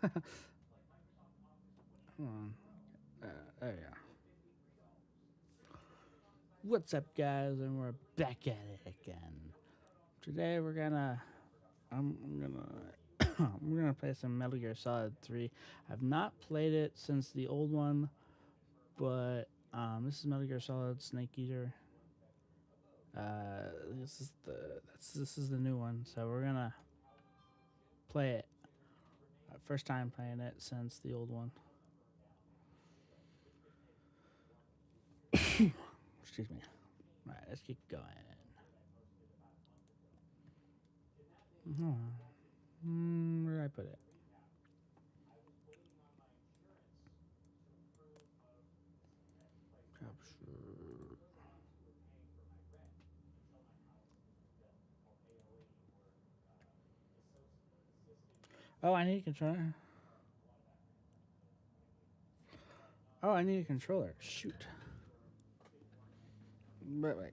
Hold on. There you go. What's up, guys? And we're back at it again. Today I'm gonna, we're gonna play some Metal Gear Solid 3. I've not played it since the old one, but this is Metal Gear Solid Snake Eater. This is the new one, so we're gonna play it. First time playing it since the old one. Excuse me. All right, let's keep going. Where did I put it? Capture. Oh, I need a controller. Oh, I need a controller. Shoot. Wait.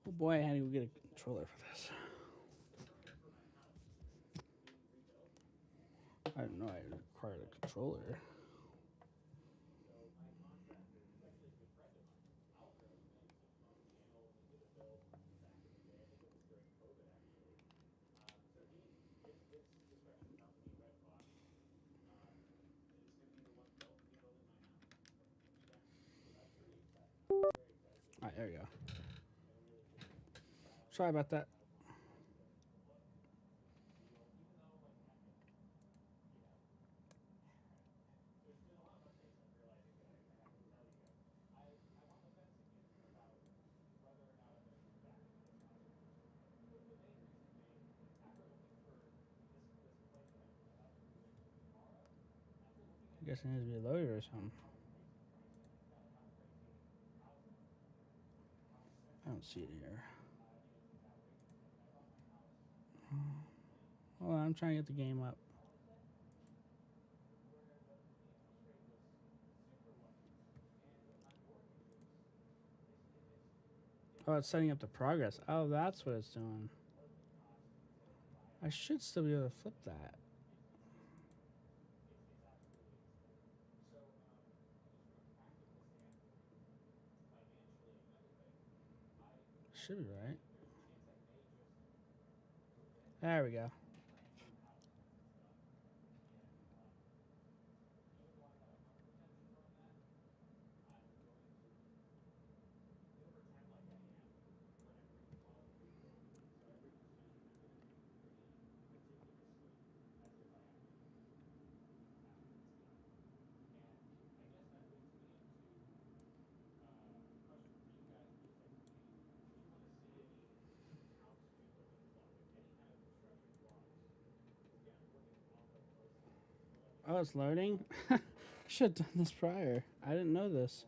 Oh boy, I had to go get a controller for this. I didn't know I required a controller. Alright, there we go. Sorry about that. I guess it needs to be loaded or something. I don't see it here. Hold on, I'm trying to get the game up. Oh, it's setting up the progress. Oh, that's what it's doing. I should still be able to flip that. Should be right. There we go. Oh, it's loading? I should have done this prior. I didn't know this.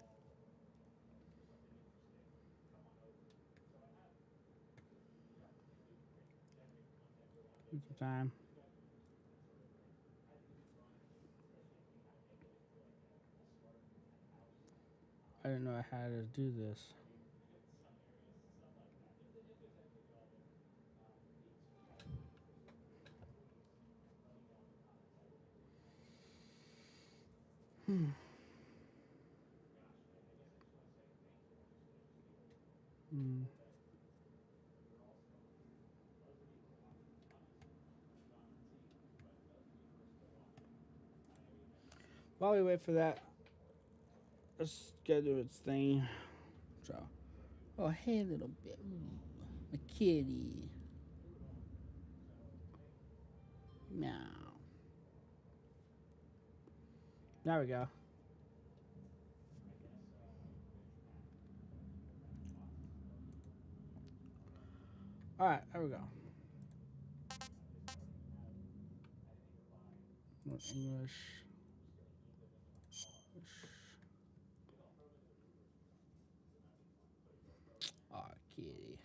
Time. I didn't know I had to do this. Hmm. While we wait for that, let's go do its thing. So, oh hey little bit, a kitty. Meow. There we go. All right, there we go. English. Oh, kitty.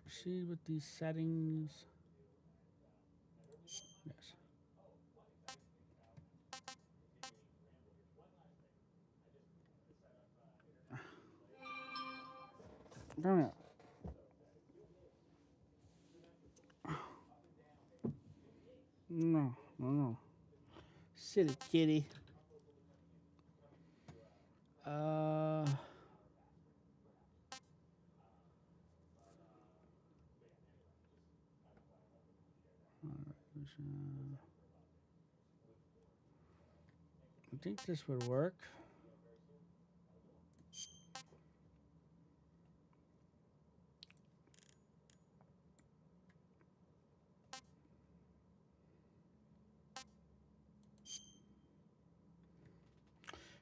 Proceed with these settings. Yes. Come here. No, no, no. Silly kitty. Uh. I think this would work.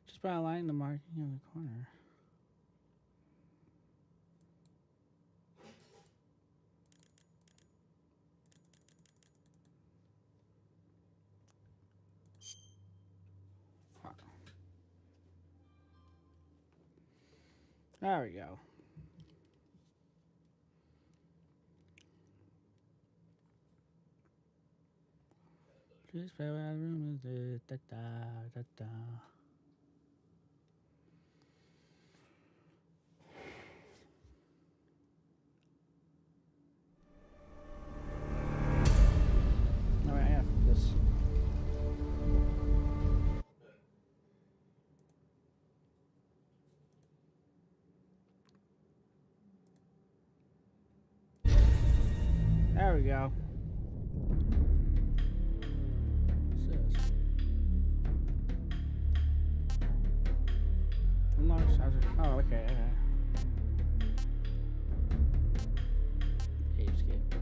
Just by aligning the marking in the corner. There we go. Please play where the room is. Da, da, da, da. There we go. What's this? Unlock charger. Oh, okay. Escape.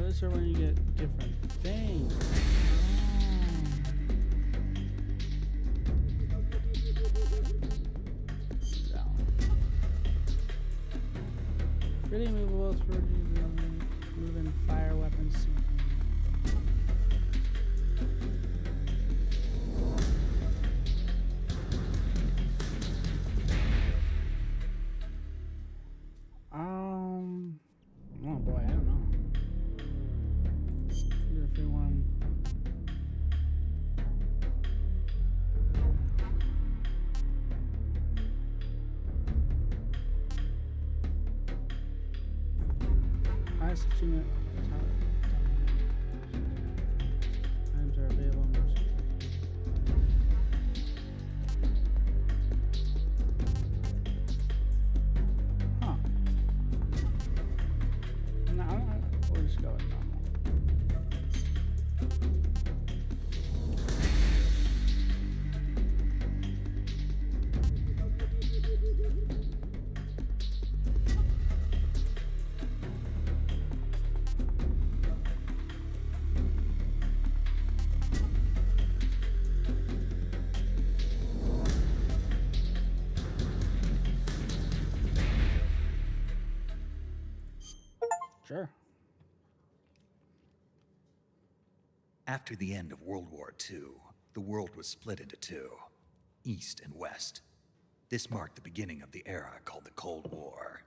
These are when you get different things. So. Pretty movable through moving fire weapons. Oh boy, I don't know. Everyone. Highest achievement. Items are available. Huh. No, we'll just go with normal. Sure. After the end of World War II, the world was split into two, East and West. This marked the beginning of the era called the Cold War.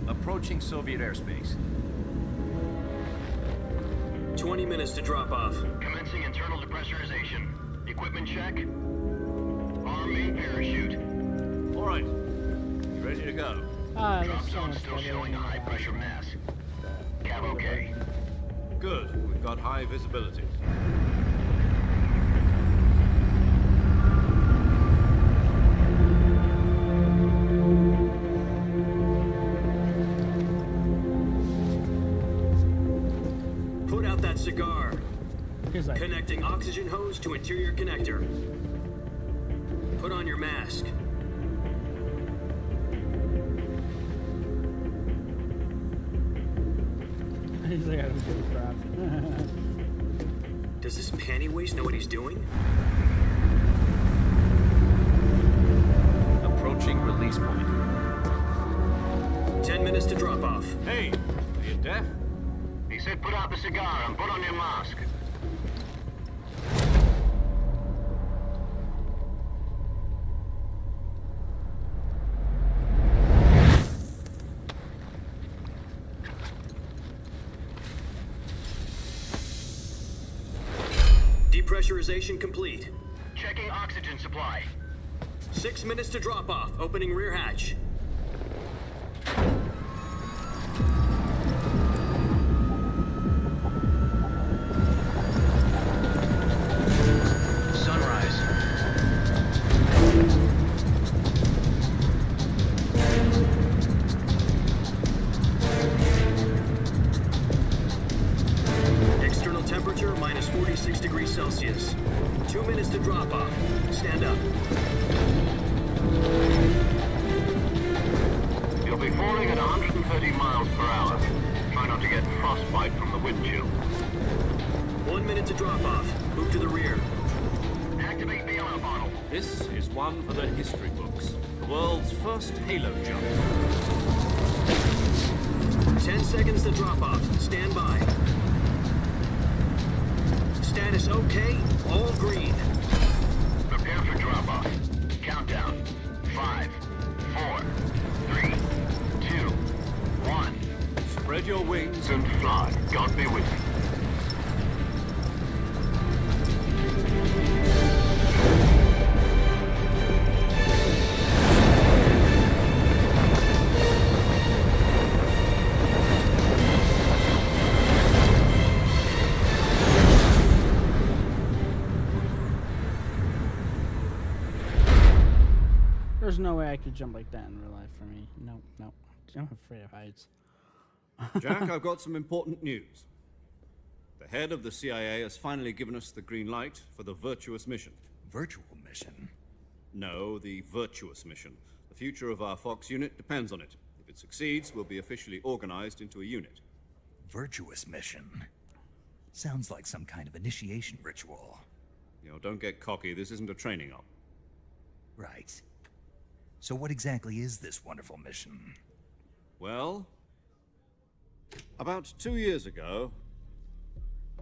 Approaching Soviet airspace. 20 minutes to drop off. Commencing internal depressurization. Equipment check. Arm main parachute. All right. You ready to go? Drop zone still showing a high pressure mass. Cav okay. Good. We've got high visibility. Cigar. Like, connecting oxygen hose to interior connector. Put on your mask. he's like, I don't give a crap. Does this panty waste know what he's doing? Approaching release point. 10 minutes to drop off. Hey, are you deaf? He said put out the cigar and put on your mask. Depressurization complete. Checking oxygen supply. 6 minutes to drop off. Opening rear hatch. Celsius. 2 minutes to drop off. Stand up. be falling at 130 miles per hour. Try not to get frostbite from the wind chill. 1 minute to drop off. Move to the rear. Activate bailout bottle. This is one for the history books. The world's first halo jump. 10 seconds to drop off. Stand by. Status okay. All green. Prepare for drop-off. Countdown. 5, 4, 3, 2, 1. Spread your wings And fly. God be with you. There's no way I could jump like that in real life for me. No, no. I'm afraid of heights. Jack, I've got some important news. The head of the CIA has finally given us the green light for the virtuous mission. Virtual mission? No, the virtuous mission. The future of our Fox unit depends on it. If it succeeds, we'll be officially organized into a unit. Virtuous mission? Sounds like some kind of initiation ritual. You know, don't get cocky. This isn't a training op. Right. So what exactly is this wonderful mission? Well, about 2 years ago,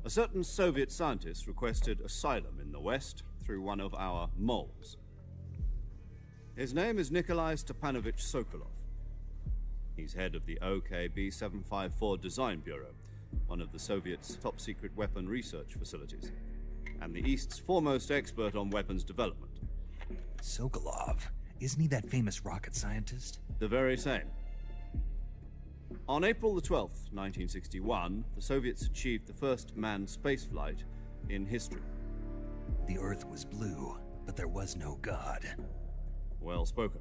a certain Soviet scientist requested asylum in the West through one of our moles. His name is Nikolai Stepanovich Sokolov. He's head of the OKB-754 Design Bureau, one of the Soviets' top-secret weapon research facilities, and the East's foremost expert on weapons development. Sokolov? Isn't he that famous rocket scientist? The very same. On April the 12th, 1961, the Soviets achieved the first manned spaceflight in history. The Earth was blue, but there was no God. Well spoken.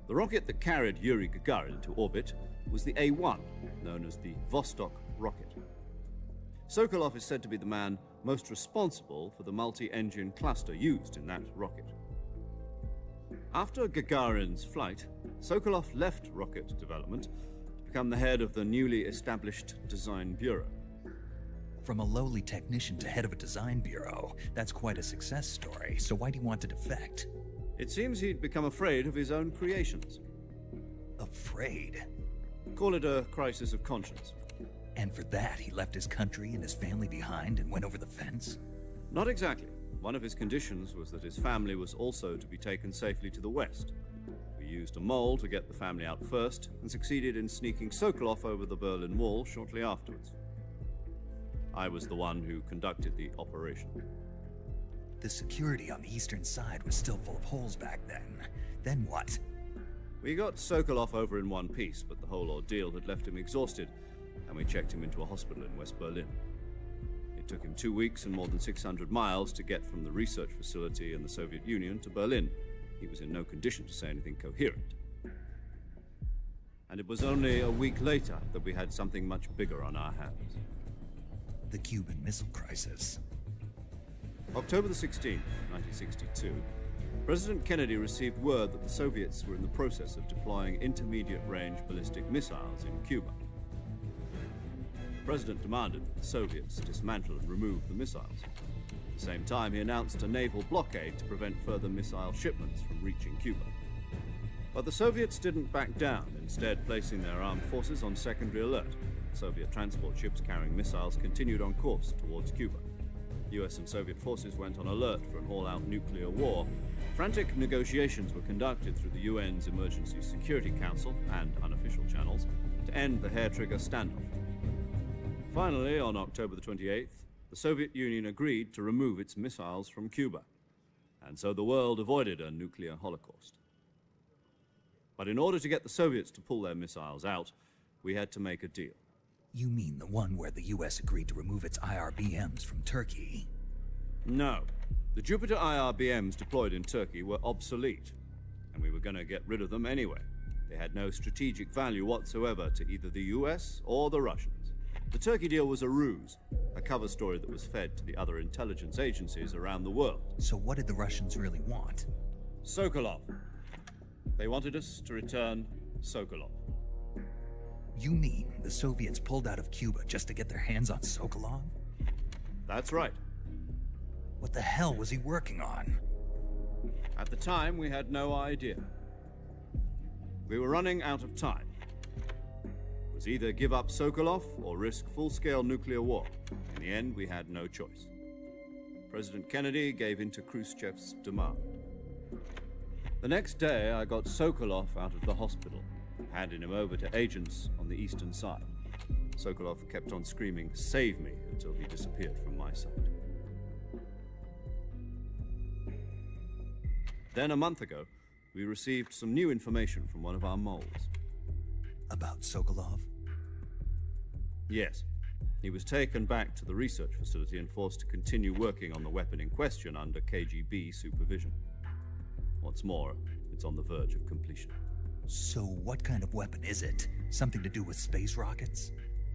The rocket that carried Yuri Gagarin to orbit was the A-1, known as the Vostok rocket. Sokolov is said to be the man most responsible for the multi-engine cluster used in that rocket. After Gagarin's flight, Sokolov left rocket development to become the head of the newly established Design Bureau. From a lowly technician to head of a design bureau, that's quite a success story, so why do you want to defect? It seems he'd become afraid of his own creations. Afraid? Call it a crisis of conscience. And for that, he left his country and his family behind and went over the fence? Not exactly. One of his conditions was that his family was also to be taken safely to the West. We used a mole to get the family out first, and succeeded in sneaking Sokolov over the Berlin Wall shortly afterwards. I was the one who conducted the operation. The security on the eastern side was still full of holes back then. Then what? We got Sokolov over in one piece, but the whole ordeal had left him exhausted, and we checked him into a hospital in West Berlin. It took him 2 weeks and more than 600 miles to get from the research facility in the Soviet Union to Berlin. He was in no condition to say anything coherent. And it was only a week later that we had something much bigger on our hands. The Cuban Missile Crisis. October the 16th, 1962, President Kennedy received word that the Soviets were in the process of deploying intermediate-range ballistic missiles in Cuba. The President demanded that the Soviets dismantle and remove the missiles. At the same time, he announced a naval blockade to prevent further missile shipments from reaching Cuba. But the Soviets didn't back down, instead placing their armed forces on secondary alert. Soviet transport ships carrying missiles continued on course towards Cuba. US and Soviet forces went on alert for an all-out nuclear war. Frantic negotiations were conducted through the UN's Emergency Security Council and unofficial channels to end the hair-trigger standoff. Finally, on October the 28th, the Soviet Union agreed to remove its missiles from Cuba, and so the world avoided a nuclear holocaust. But in order to get the Soviets to pull their missiles out, we had to make a deal. You mean the one where the US agreed to remove its IRBMs from Turkey? No. The Jupiter IRBMs deployed in Turkey were obsolete, and we were going to get rid of them anyway. They had no strategic value whatsoever to either the US or the Russians. The Turkey deal was a ruse, a cover story that was fed to the other intelligence agencies around the world. So what did the Russians really want? Sokolov. They wanted us to return Sokolov. You mean the Soviets pulled out of Cuba just to get their hands on Sokolov? That's right. What the hell was he working on? At the time, we had no idea. We were running out of time. It was either give up Sokolov or risk full-scale nuclear war. In the end, we had no choice. President Kennedy gave in to Khrushchev's demand. The next day, I got Sokolov out of the hospital, handed him over to agents on the eastern side. Sokolov kept on screaming, "Save me," until he disappeared from my sight. Then, a month ago, we received some new information from one of our moles. About Sokolov? Yes. He was taken back to the research facility and forced to continue working on the weapon in question under KGB supervision. What's more, it's on the verge of completion. So what kind of weapon is it? Something to do with space rockets?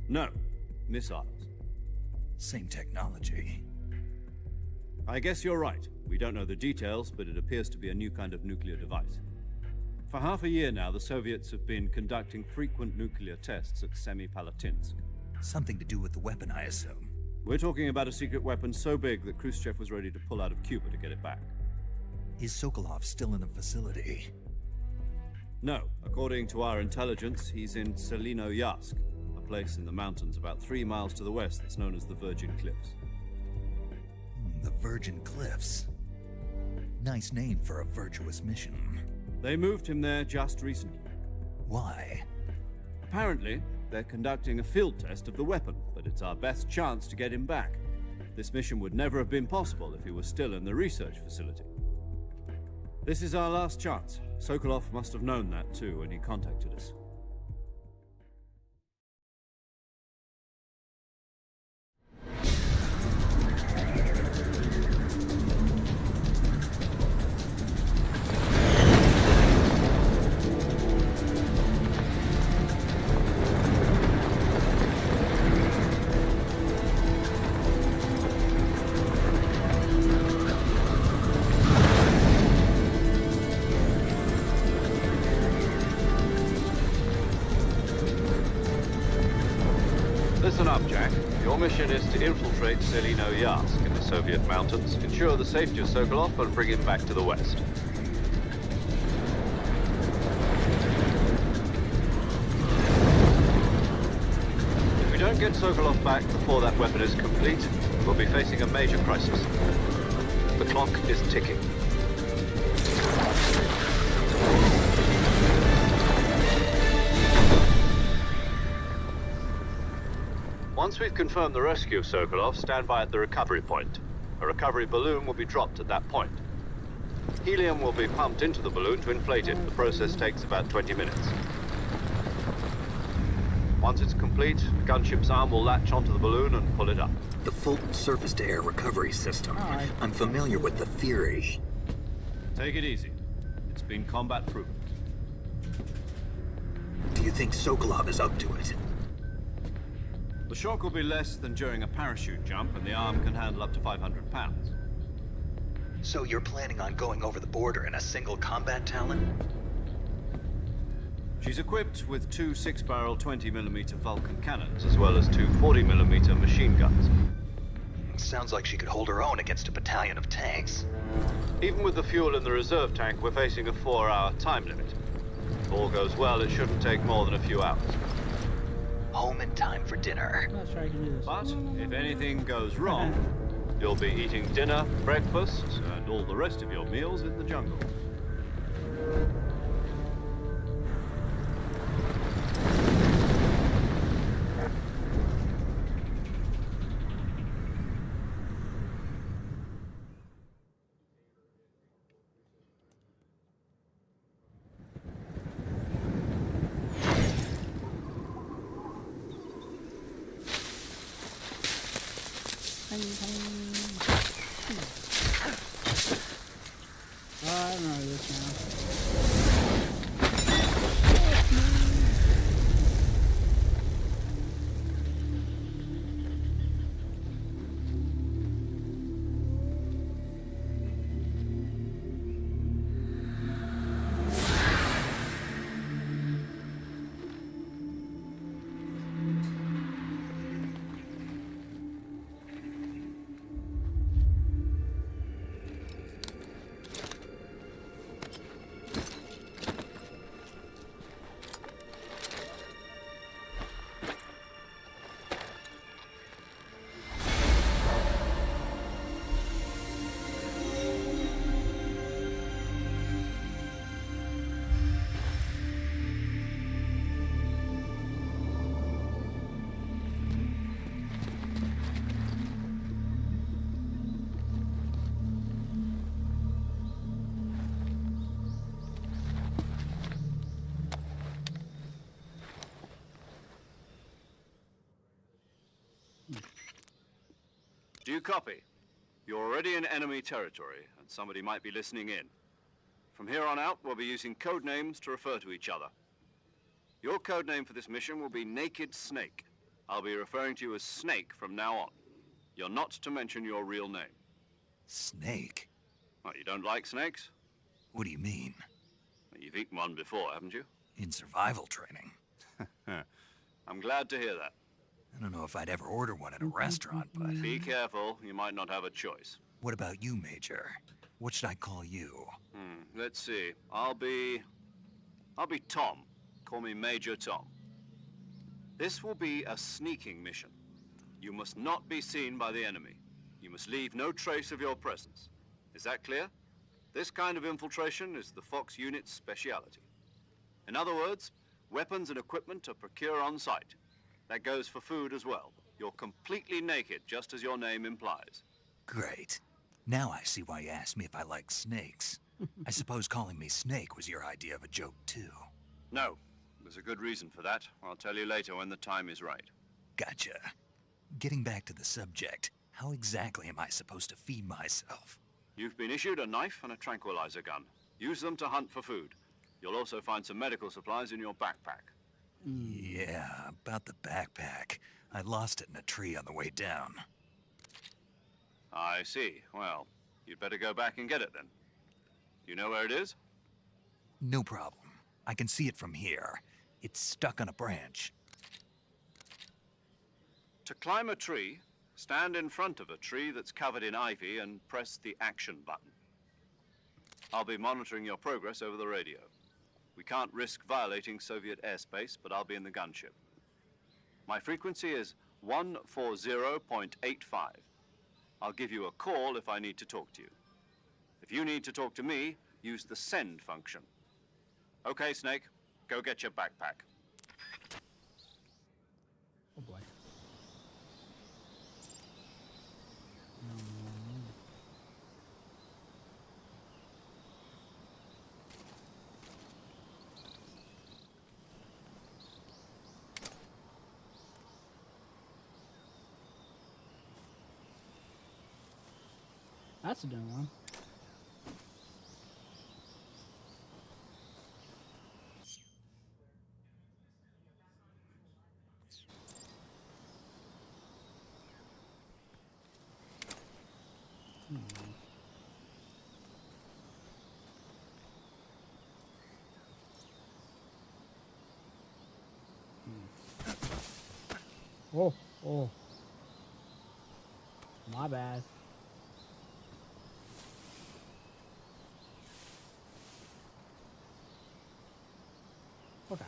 No, missiles. Same technology. I guess you're right. We don't know the details, but it appears to be a new kind of nuclear device. For half a year now, the Soviets have been conducting frequent nuclear tests at Semipalatinsk. Something to do with the weapon, I assume. We're talking about a secret weapon so big that Khrushchev was ready to pull out of Cuba to get it back. Is Sokolov still in the facility? No. According to our intelligence, he's in Selinoyarsk, a place in the mountains about 3 miles to the west that's known as the Virgin Cliffs. The Virgin Cliffs. Nice name for a virtuous mission. They moved him there just recently. Why? Apparently, they're conducting a field test of the weapon, but it's our best chance to get him back. This mission would never have been possible if he was still in the research facility. This is our last chance. Sokolov must have known that too when he contacted us. Listen up, Jack. Your mission is to infiltrate Selinoyarsk in the Soviet mountains, ensure the safety of Sokolov, and bring him back to the west. If we don't get Sokolov back before that weapon is complete, we'll be facing a major crisis. The clock is ticking. Once we've confirmed the rescue of Sokolov, stand by at the recovery point. A recovery balloon will be dropped at that point. Helium will be pumped into the balloon to inflate it. The process takes about 20 minutes. Once it's complete, the gunship's arm will latch onto the balloon and pull it up. The Fulton surface-to-air recovery system. Hi. I'm familiar with the theory. Take it easy. It's been combat-proven. Do you think Sokolov is up to it? The shock will be less than during a parachute jump, and the arm can handle up to 500 pounds. So you're planning on going over the border in a single combat Talon? She's equipped with 2 6-barrel 20mm Vulcan cannons, as well as 2 40mm machine guns. Sounds like she could hold her own against a battalion of tanks. Even with the fuel in the reserve tank, we're facing a 4-hour time limit. If all goes well, it shouldn't take more than a few hours. Home in time for dinner. I'm not sure I can do this. But if anything goes wrong, you'll be eating dinner, breakfast, and all the rest of your meals in the jungle. Oh, I remember this now. copy? You're already in enemy territory, and somebody might be listening in. From here on out, we'll be using code names to refer to each other. Your code name for this mission will be Naked Snake. I'll be referring to you as Snake from now on. You're not to mention your real name. Snake? Well, you don't like snakes? What do you mean? You've eaten one before, haven't you? In survival training? I'm glad to hear that. I don't know if I'd ever order one at a restaurant, but... Be careful, you might not have a choice. What about you, Major? What should I call you? Let's see. I'll be Tom. Call me Major Tom. This will be a sneaking mission. You must not be seen by the enemy. You must leave no trace of your presence. Is that clear? This kind of infiltration is the Fox unit's speciality. In other words, weapons and equipment are procured on site. That goes for food as well. You're completely naked, just as your name implies. Great. Now I see why you asked me if I like snakes. I suppose calling me Snake was your idea of a joke, too. No, there's a good reason for that. I'll tell you later when the time is right. Gotcha. Getting back to the subject, how exactly am I supposed to feed myself? You've been issued a knife and a tranquilizer gun. Use them to hunt for food. You'll also find some medical supplies in your backpack. Yeah, about the backpack. I lost it in a tree on the way down. I see. Well, you'd better go back and get it then. You know where it is? No problem. I can see it from here. It's stuck on a branch. To climb a tree, stand in front of a tree that's covered in ivy and press the action button. I'll be monitoring your progress over the radio. We can't risk violating Soviet airspace, but I'll be in the gunship. My frequency is 140.85. I'll give you a call if I need to talk to you. If you need to talk to me, use the send function. Okay, Snake, go get your backpack. Oh boy. That's a new one. Oh, oh. My bad. Okay.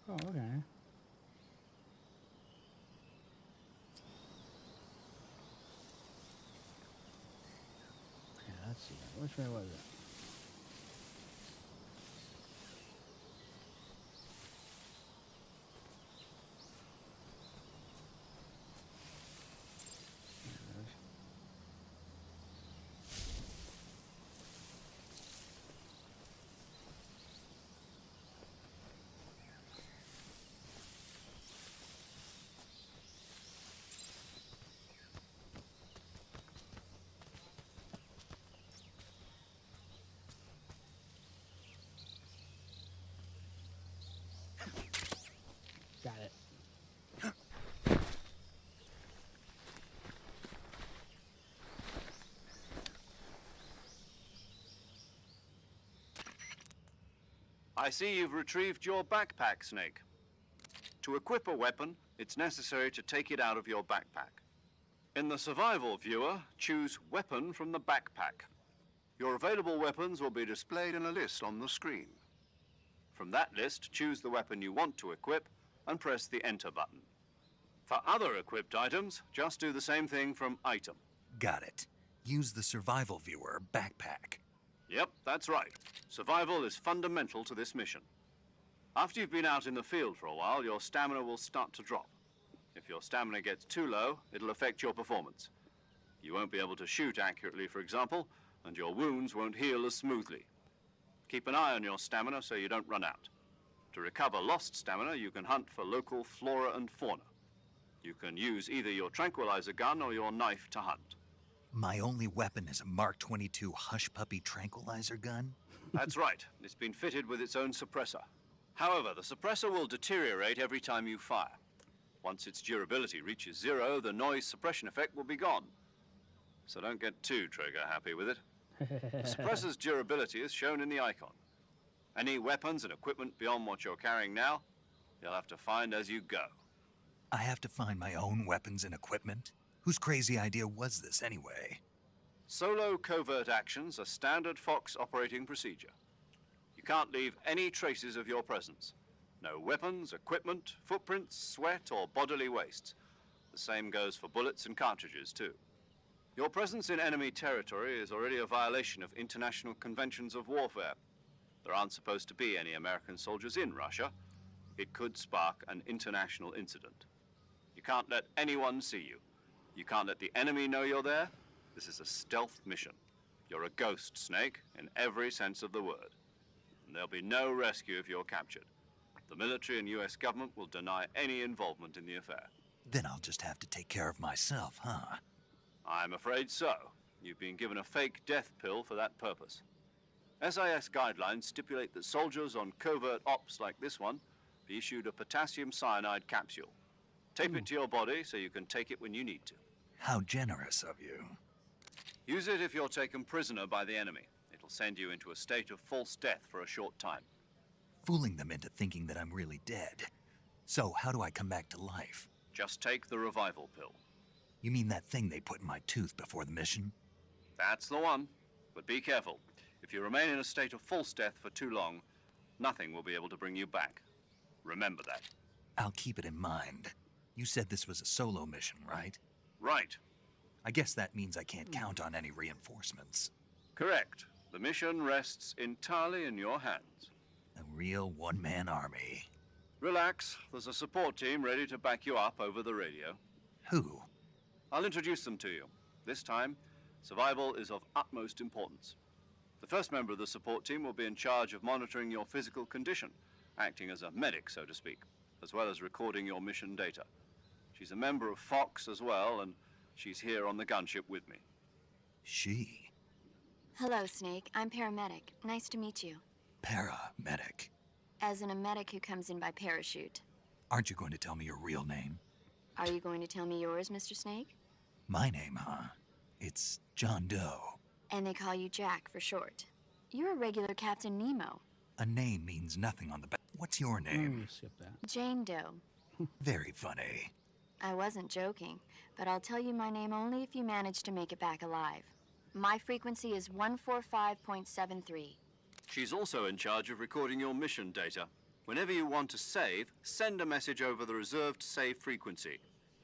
Oh, okay. Okay, let's see. Which way was it? There it is. Got it. I see you've retrieved your backpack, Snake. To equip a weapon, it's necessary to take it out of your backpack. In the survival viewer, choose Weapon from the backpack. Your available weapons will be displayed in a list on the screen. From that list, choose the weapon you want to equip and press the Enter button. For other equipped items, just do the same thing from Item. Got it. Use the survival viewer backpack. Yep, that's right. Survival is fundamental to this mission. After you've been out in the field for a while, your stamina will start to drop. If your stamina gets too low, it'll affect your performance. You won't be able to shoot accurately, for example, and your wounds won't heal as smoothly. Keep an eye on your stamina so you don't run out. To recover lost stamina, you can hunt for local flora and fauna. You can use either your tranquilizer gun or your knife to hunt. My only weapon is a Mark 22 Hush Puppy tranquilizer gun? That's right. It's been fitted with its own suppressor. However, the suppressor will deteriorate every time you fire. Once its durability reaches 0, the noise suppression effect will be gone. So don't get too trigger happy with it. The suppressor's durability is shown in the icon. Any weapons and equipment beyond what you're carrying now, you'll have to find as you go. I have to find my own weapons and equipment? Whose crazy idea was this anyway? Solo covert actions are standard Fox operating procedure. You can't leave any traces of your presence. No weapons, equipment, footprints, sweat, or bodily waste. The same goes for bullets and cartridges, too. Your presence in enemy territory is already a violation of international conventions of warfare. There aren't supposed to be any American soldiers in Russia. It could spark an international incident. You can't let anyone see you. You can't let the enemy know you're there. This is a stealth mission. You're a ghost, Snake, in every sense of the word. And there'll be no rescue if you're captured. The military and US government will deny any involvement in the affair. Then I'll just have to take care of myself, huh? I'm afraid so. You've been given a fake death pill for that purpose. SIS guidelines stipulate that soldiers on covert ops like this one be issued a potassium cyanide capsule. Tape it to your body so you can take it when you need to. How generous of you. Use it if you're taken prisoner by the enemy. It'll send you into a state of false death for a short time. Fooling them into thinking that I'm really dead. So how do I come back to life? Just take the revival pill. You mean that thing they put in my tooth before the mission? That's the one. But be careful. If you remain in a state of false death for too long, nothing will be able to bring you back. Remember that. I'll keep it in mind. You said this was a solo mission, right? Right. I guess that means I can't count on any reinforcements. Correct. The mission rests entirely in your hands. A real one-man army. Relax. There's a support team ready to back you up over the radio. Who? I'll introduce them to you. This time, survival is of utmost importance. The first member of the support team will be in charge of monitoring your physical condition, acting as a medic, so to speak, as well as recording your mission data. She's a member of Fox as well, and she's here on the gunship with me. She? Hello, Snake. I'm paramedic. Nice to meet you. Paramedic. As in a medic who comes in by parachute. Aren't you going to tell me your real name? Are you going to tell me yours, Mr. Snake? My name, huh? It's John Doe. And they call you Jack for short. You're a regular Captain Nemo. A name means nothing on the back. What's your name? Skip that. Jane Doe. Very funny. I wasn't joking, but I'll tell you my name only if you manage to make it back alive. My frequency is 145.73. She's also in charge of recording your mission data. Whenever you want to save, send a message over the reserved save frequency,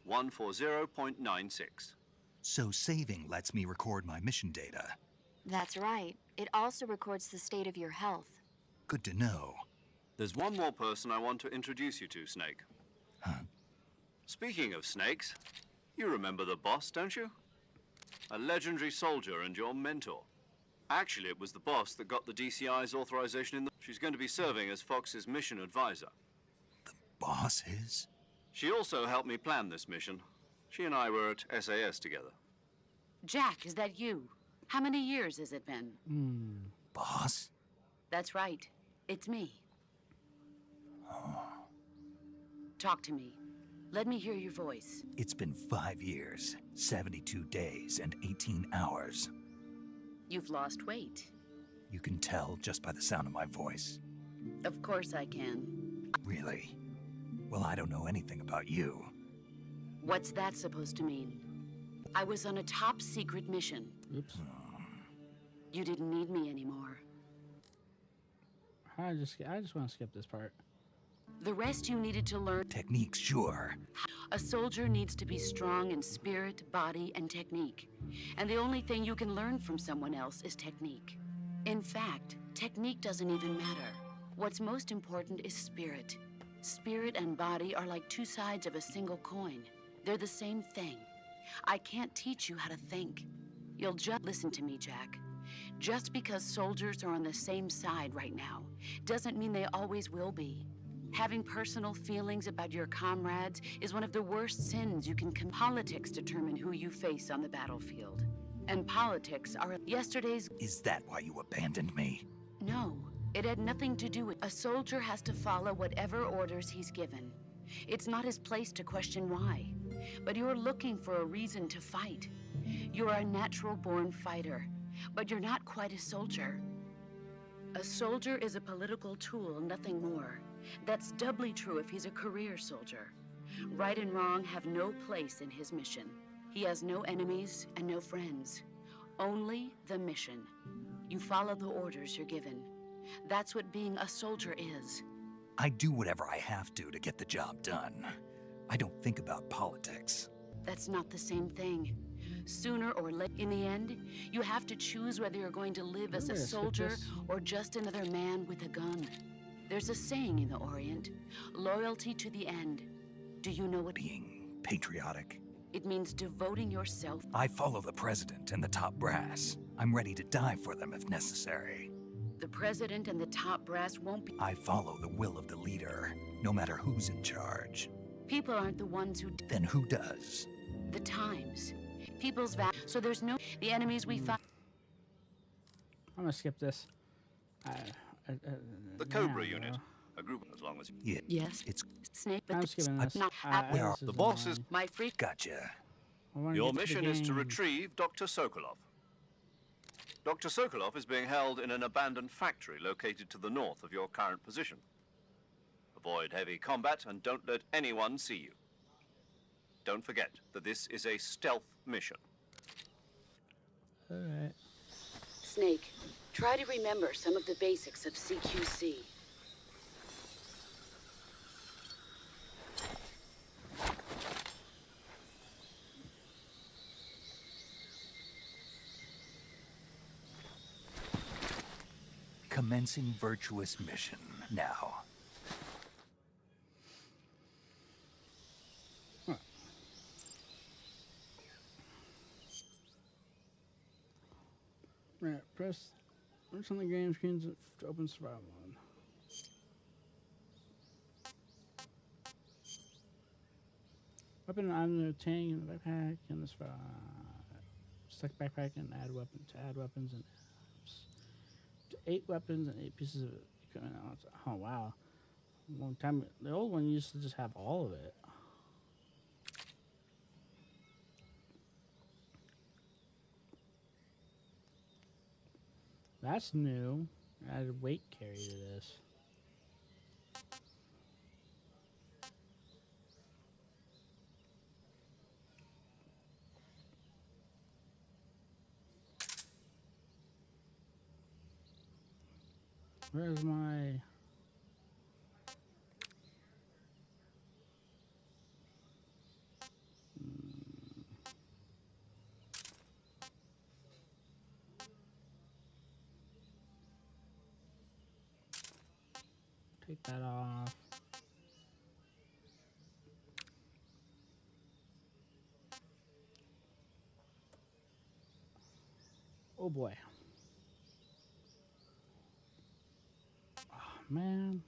140.96. So saving lets me record my mission data. That's right. It also records the state of your health. Good to know. There's one more person I want to introduce you to, Snake. Huh? Speaking of snakes, you remember the boss, don't you? A legendary soldier and your mentor. Actually, it was the boss that got the DCI's authorization in the... She's going to be serving as Fox's mission advisor. Boss is? She also helped me plan this mission. She and I were at SAS together. Jack, is that you? How many years has it been? Boss? That's right. It's me. Talk to me. Let me hear your voice. It's been 5 years, 72 days, and 18 hours. You've lost weight. You can tell just by the sound of my voice. Of course I can. Really? Well, I don't know anything about you. What's that supposed to mean? I was on a top secret mission. Oops. You didn't need me anymore. I just want to skip this part. The rest you needed to learn. Techniques, sure. A soldier needs to be strong in spirit, body, and technique. And the only thing you can learn from someone else is technique. In fact, technique doesn't even matter. What's most important is spirit. Spirit and body are like two sides of a single coin. They're the same thing. I can't teach you how to think. You'll just listen to me, Jack. Just because soldiers are on the same side right now doesn't mean they always will be. Having personal feelings about your comrades is one of the worst sins you can commit. Politics determine who you face on the battlefield. And politics are yesterday's... Is that why you abandoned me? No, it had nothing to do with... A soldier has to follow whatever orders he's given. It's not his place to question why. But you're looking for a reason to fight. You're a natural-born fighter, but you're not quite a soldier. A soldier is a political tool, nothing more. That's doubly true if he's a career soldier. Right and wrong have no place in his mission. He has no enemies and no friends. Only the mission. You follow the orders you're given. That's what being a soldier is. I do whatever I have to get the job done. I don't think about politics. That's not the same thing. Sooner or later, in the end, you have to choose whether you're going to live as a soldier or just another man with a gun. There's a saying in the Orient, loyalty to the end. Do you know what... Being patriotic? It means devoting yourself... I follow the president and the top brass. I'm ready to die for them if necessary. The president and the top brass won't be... I follow the will of the leader, no matter who's in charge. People aren't the ones who... Then who does? The times. People's value. So there's no... The enemies we fight... I'm gonna skip this. The Cobra yeah, unit. A group as long as... Yeah. Yes. It's... Snake... I'm skipping this. Not... Where are this the bosses? My freak... Gotcha. I wanna Your get to the mission is to game. retrieve Dr. Sokolov. Dr. Sokolov is being held in an abandoned factory located to the north of your current position. Avoid heavy combat and don't let anyone see you. Don't forget that this is a stealth mission. Alright. Snake, try to remember some of the basics of CQC. Commencing virtuous mission now. Right, press on the game screen to open survival mode. Weapon item to obtain in the backpack and this select backpack and add weapon to add weapons and to 8 weapons and 8 pieces of equipment. Oh wow. Long time the old one used to just have all of it. That's new. Added weight carry to this. Where's my... Take that off. Oh boy. Oh man.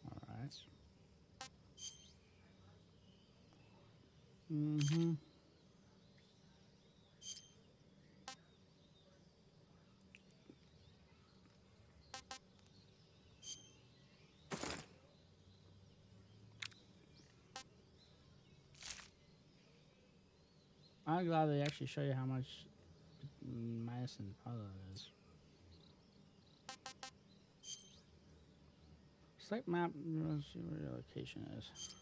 All right. Mm-hmm. I'm glad they actually show you how much minus and puzzle it is. Select map, let's see where your location is.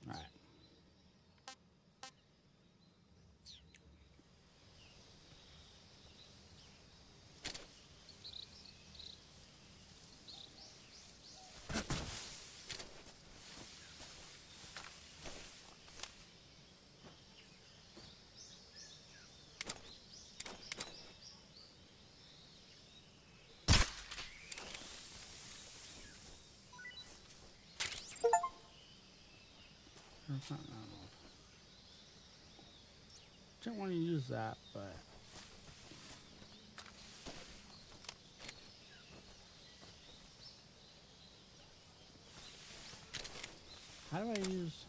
Alright. It's not normal. Don't want to use that, but how do I use?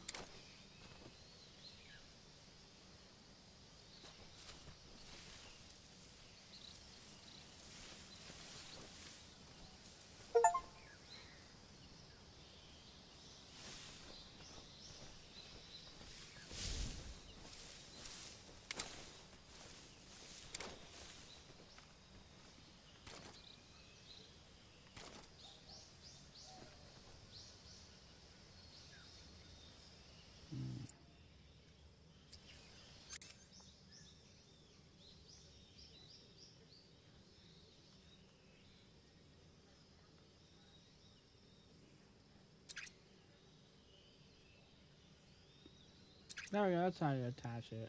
There we go. That's how you attach it.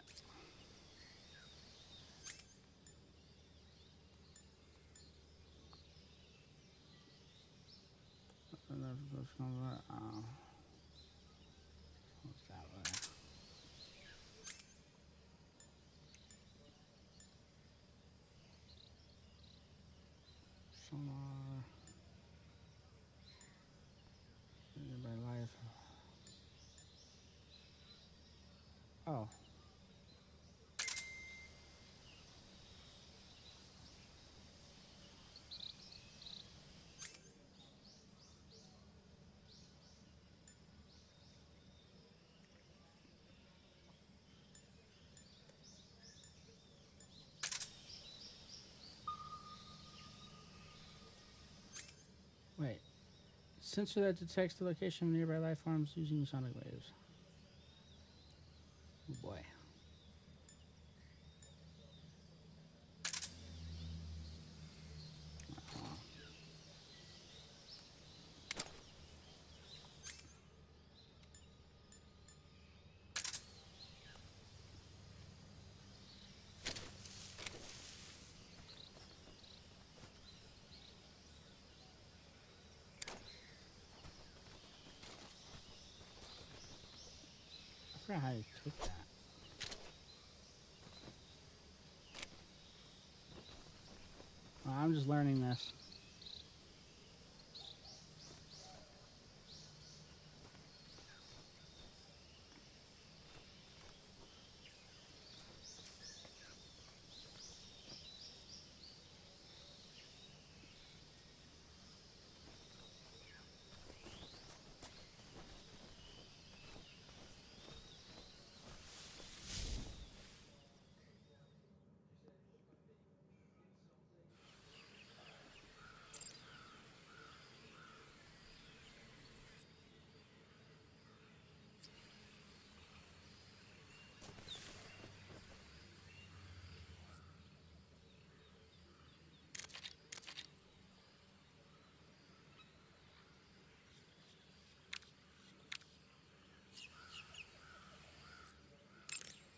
What's that way? Sonar. My life. Oh. Wait. Sensor that detects the location of nearby life forms using sonic waves. Oh boy. I forgot how you took that. Oh, I'm just learning this.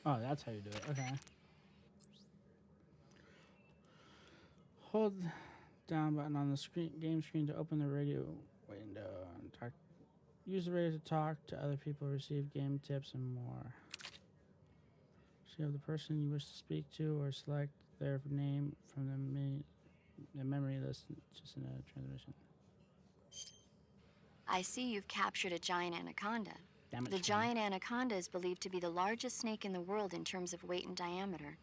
Oh, that's how you do it. Okay. Hold down button on the screen, game screen to open the radio window and talk. Use the radio to talk to other people, receive game tips, and more. So you have the person you wish to speak to, or select their name from the memory list. Just in a transmission. I see you've captured a giant anaconda. Damn it, The Sean. giant anaconda is believed to be the largest snake in the world in terms of weight and diameter.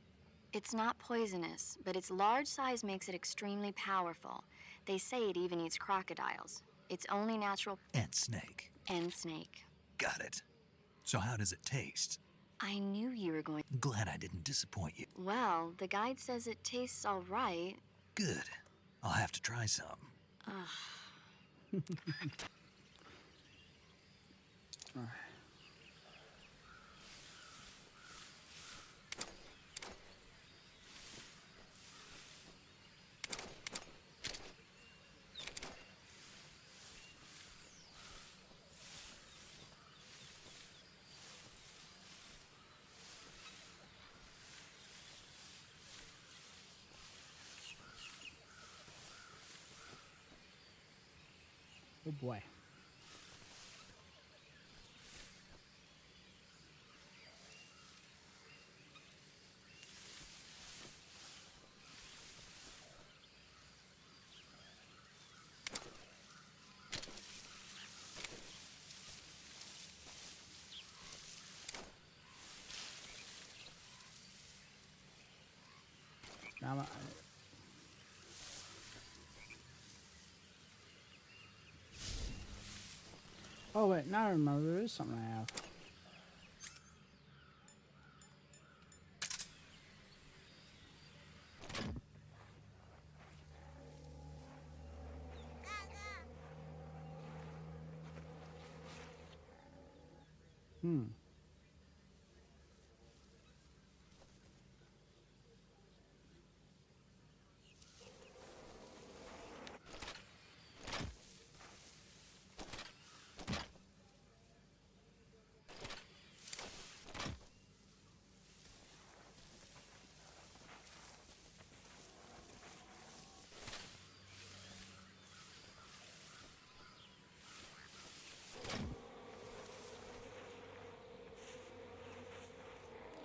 It's not poisonous, but its large size makes it extremely powerful. They say it even eats crocodiles. Its only natural And snake. and snake. Got it. So how does it taste? I knew you were going. Glad I didn't disappoint you. Well, the guide says it tastes all right. Good. I'll have to try some. Oh boy. Oh wait, now I remember there is something I have.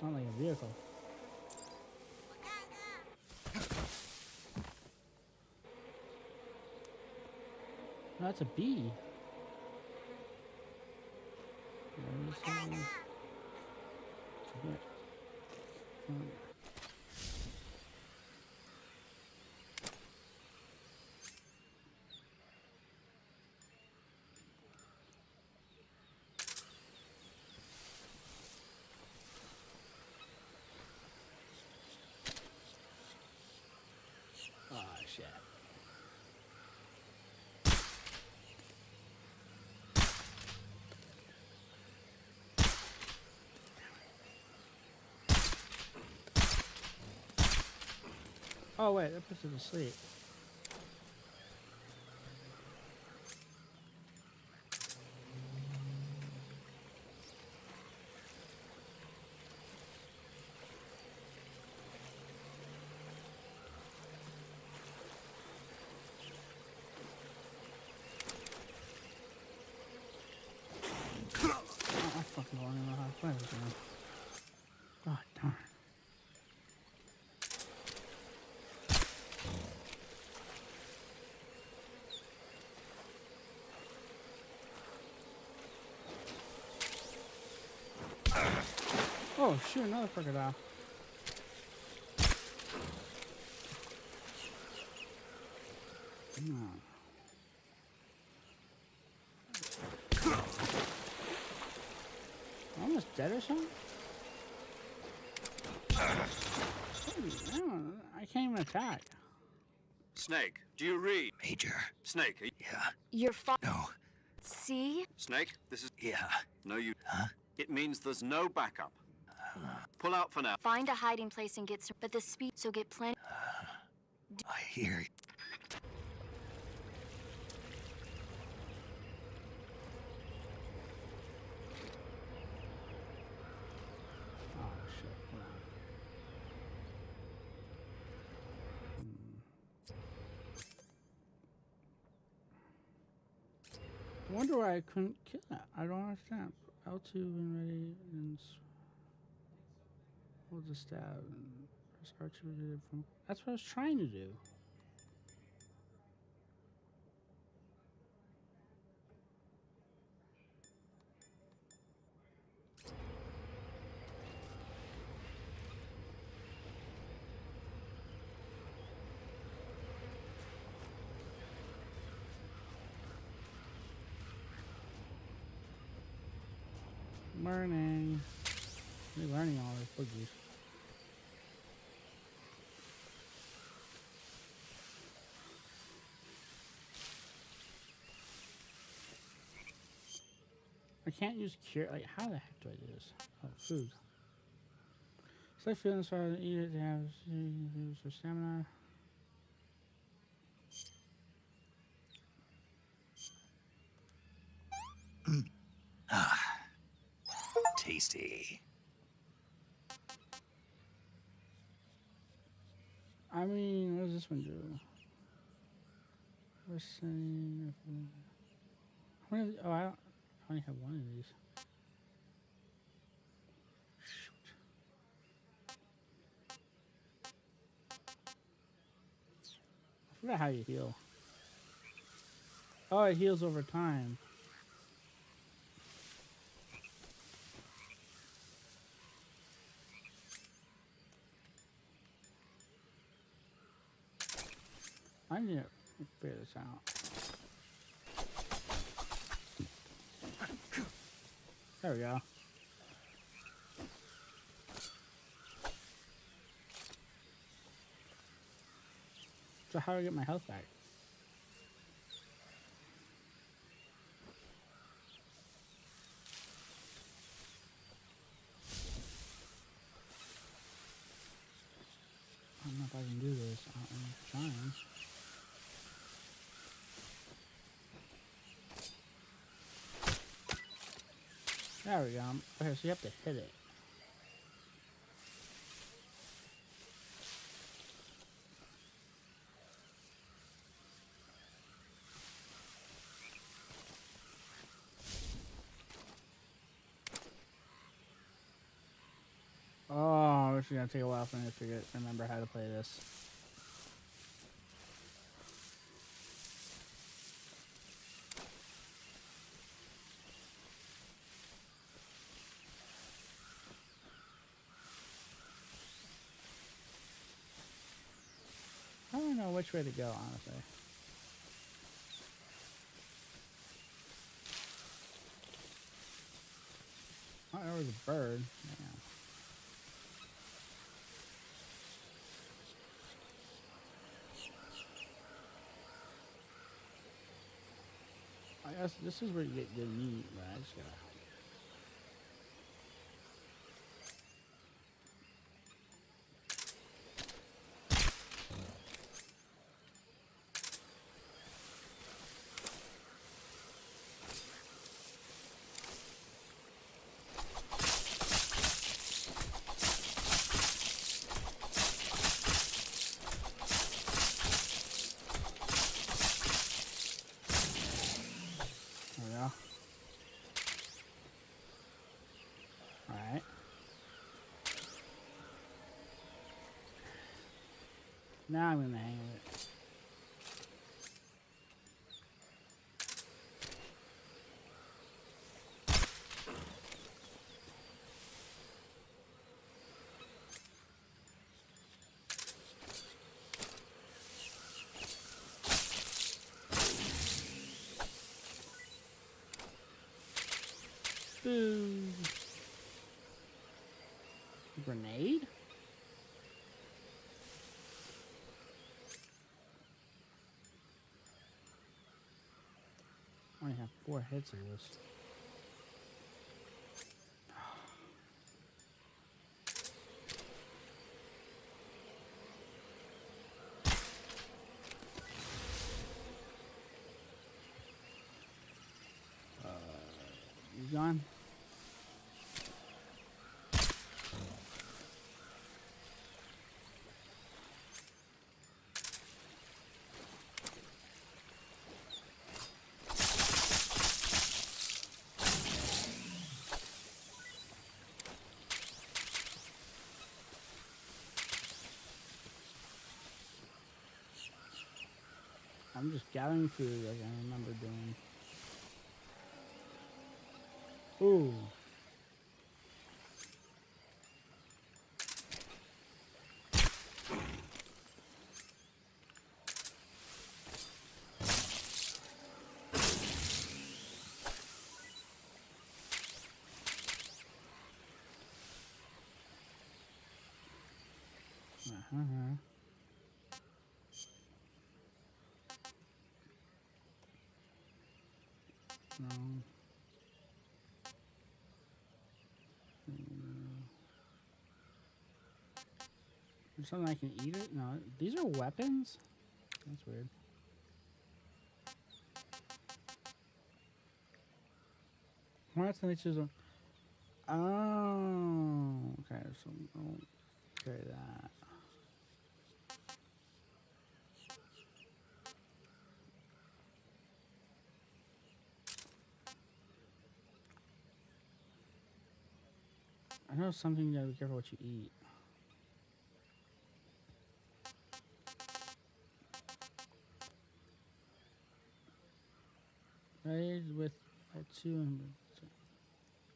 Not like a vehicle. No, that's a bee. Oh shit. Oh wait, that puts it to sleep. I fucking don't even know how to play this game. God darn. Oh shoot, another crocodile. No. Almost dead or something? I can't even attack. Snake, do you read? Major. Snake, Yeah. You're fine. No. See? Snake, this is... Yeah. No, you... Huh? It means there's no backup. Pull out for now. Find a hiding place and get some. But the speed, so get plenty. I hear you. Oh shit, hold on. I wonder why I couldn't kill that. I don't understand. L2 when ready and hold the stab and press R2 to get it from. That's what I was trying to do. Learning. We're learning all these boogies. I can't use cure. Like, how the heck do I do this? Oh, food. Select food and start to eat it to have use for stamina. Tasty. I mean, what does this one do? We're saying. How many? Oh, I only have one of these. Shoot. I forgot how you heal. Oh, it heals over time. I need to figure this out. There we go. So how do I get my health back? I don't know if I can do this. I'm trying. There we go. Okay, so you have to hit it. Oh, this is gonna take a while for me to remember how to play this. I don't know which way to go, honestly. Oh, there was a bird. Yeah. I guess this is where you get good meat, but I just gotta. There we go. Alright. Now I'm in the hang of it. Boo. Grenade? I only have 4 hits of this. You gone? I'm just gathering food like I remember doing. Ooh. Uh-huh. No. There's something I can eat it? No, these are weapons? That's weird. What's the nature of... Oh, okay, so I'll carry that. I know something, you gotta be careful what you eat. Raised with a 2 and...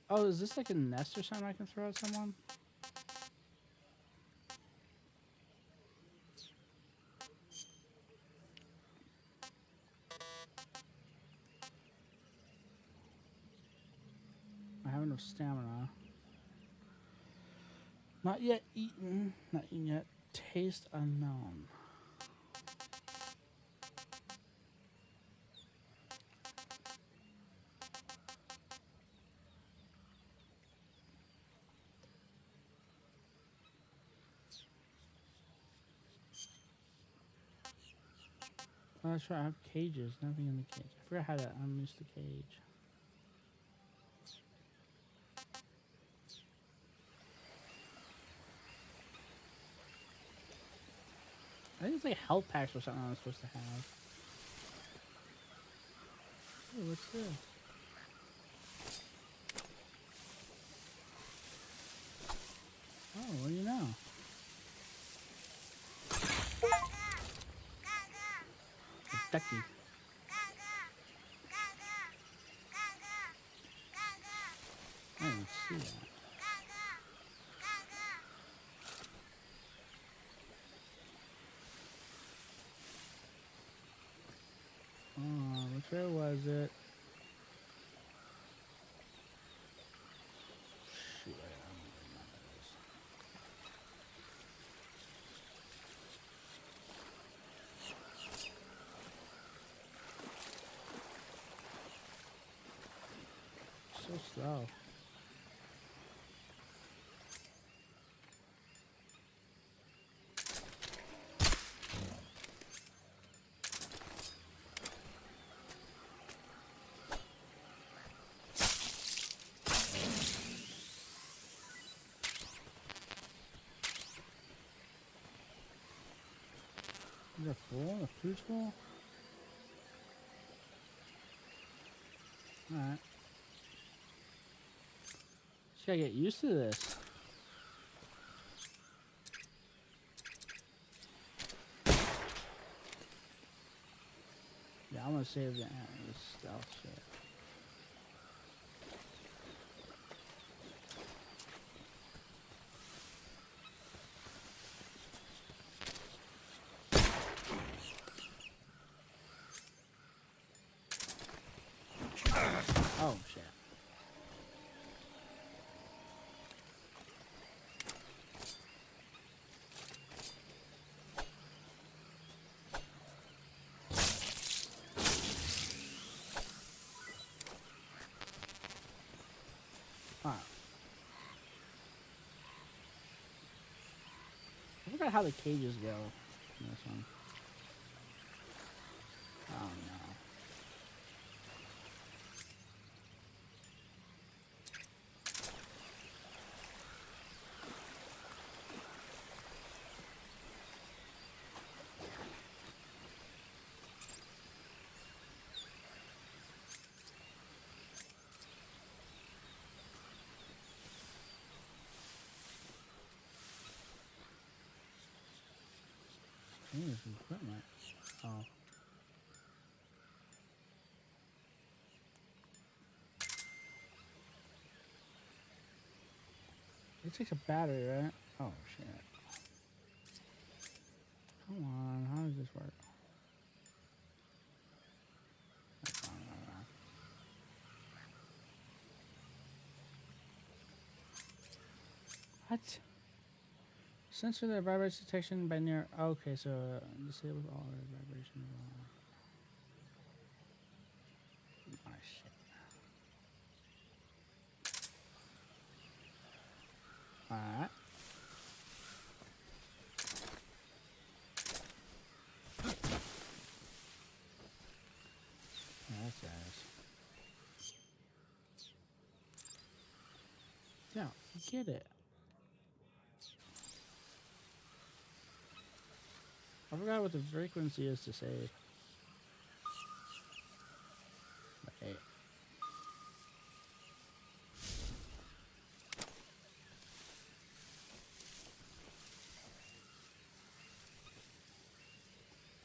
Oh, is this like a nest or something I can throw at someone? Not yet eaten. Not eaten yet. Taste unknown. Oh, that's right. I have cages. Nothing in the cage. I forgot how to unloose the cage. I think it's like health packs or something I'm supposed to have. Oh, what's this? Oh, what do you know? A ducky. I didn't see that. Which way was it? Shoot, I don't remember this. So slow. Is it full? The food's full? Alright. Just gotta get used to this. Yeah, I'm gonna save the stealth shit. Oh shit. Alright. I forgot how the cages go in this one. Oh no. There's equipment. Oh. It takes a battery, right? Oh shit. Come on, how does this work? That's fine, What? Sensor that vibrates detection by near. Okay, so disables all other vibration. Oh shit. Alright. That's nice. Yeah, get it. I forgot what the frequency is to save. Wait.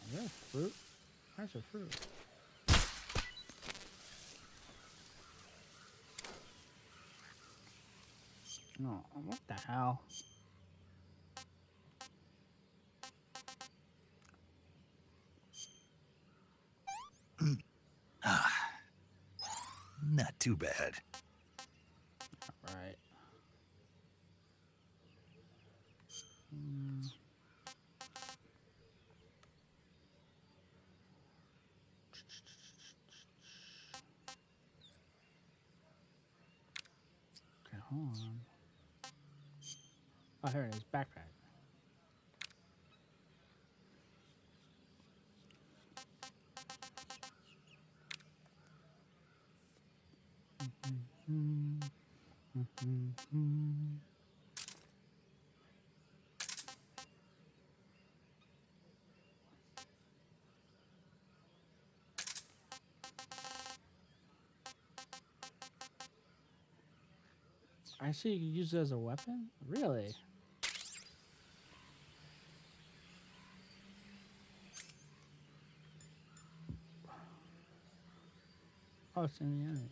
Is that a fruit? That's a fruit. No, what the hell? Not too bad. Alright. on. Oh, here it is. Backpack. I see you can use it as a weapon? Really? Oh, it's in the enemy.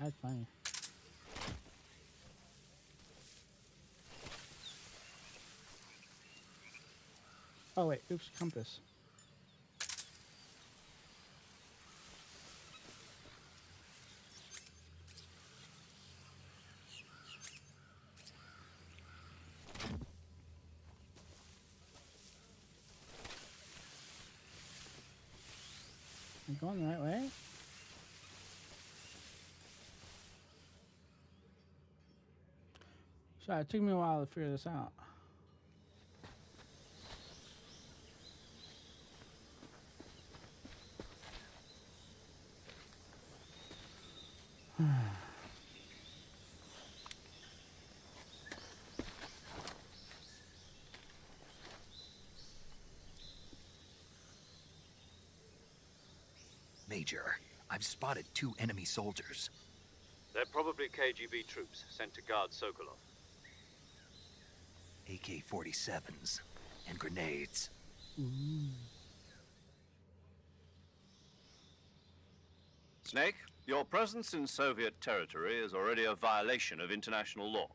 That's funny. Oh wait, oops, compass. I'm going the right way? Sorry, it took me a while to figure this out. Major, I've spotted 2 enemy soldiers. They're probably KGB troops sent to guard Sokolov. AK-47s and grenades. Snake, your presence in Soviet territory is already a violation of international law.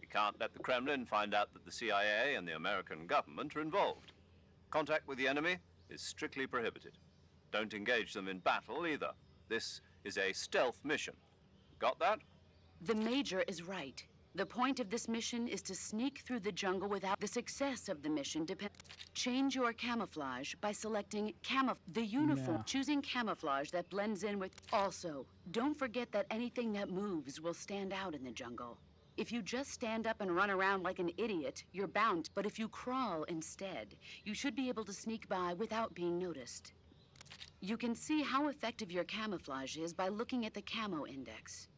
We can't let the Kremlin find out that the CIA and the American government are involved. Contact with the enemy is strictly prohibited. Don't engage them in battle either. This is a stealth mission. Got that? The Major is right. The point of this mission is to sneak through the jungle without the success of the mission. Change your camouflage by selecting the uniform. Yeah. Choosing camouflage that blends in with... Also, don't forget that anything that moves will stand out in the jungle. If you just stand up and run around like an idiot, you're bound. But if you crawl instead, you should be able to sneak by without being noticed. You can see how effective your camouflage is by looking at the camo index.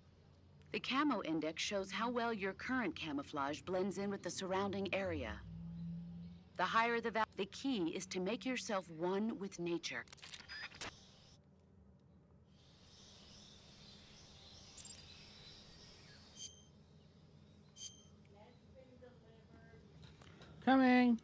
The camo index shows how well your current camouflage blends in with the surrounding area. The higher the value, the key is to make yourself one with nature. Coming!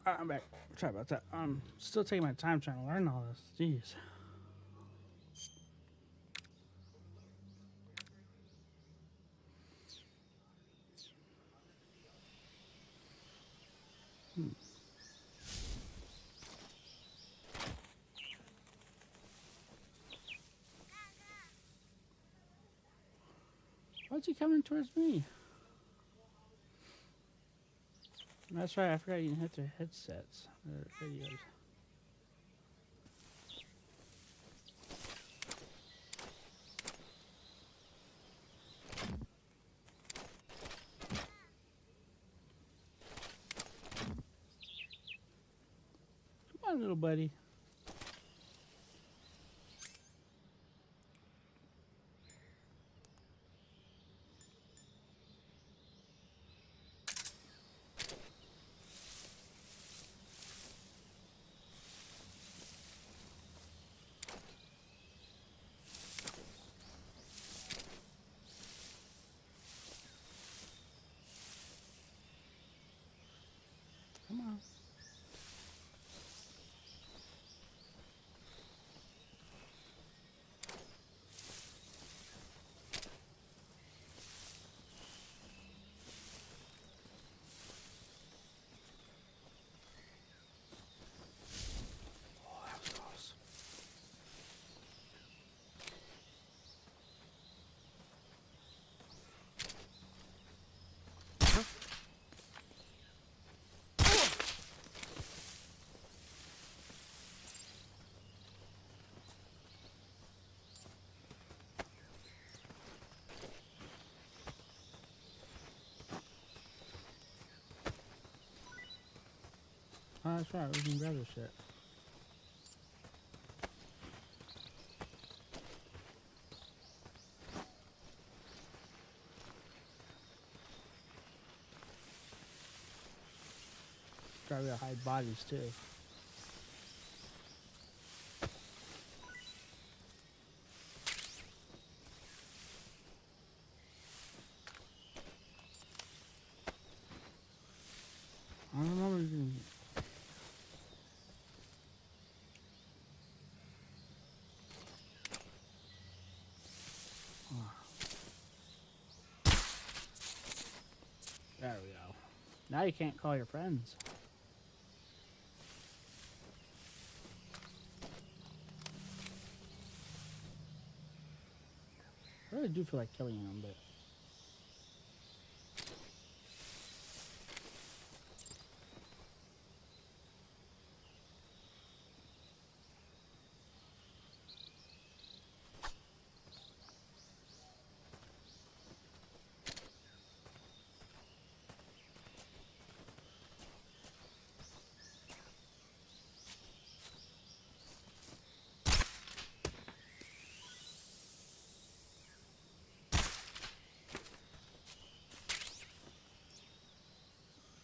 I'm back. Sorry about that. Still taking my time trying to learn all this. Jeez. Why's he coming towards me? That's right, I forgot you can hit their headsets or radios. Come on, little buddy. Oh, that's right. We can grab this shit. Probably gotta hide bodies too. I don't know. We can... There we go. Now you can't call your friends. I really do feel like killing him, but...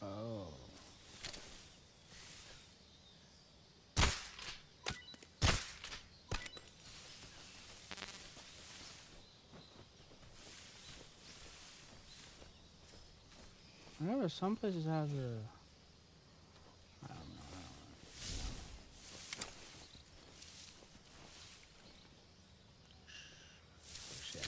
Oh. I remember some places have the... I don't know. Shit.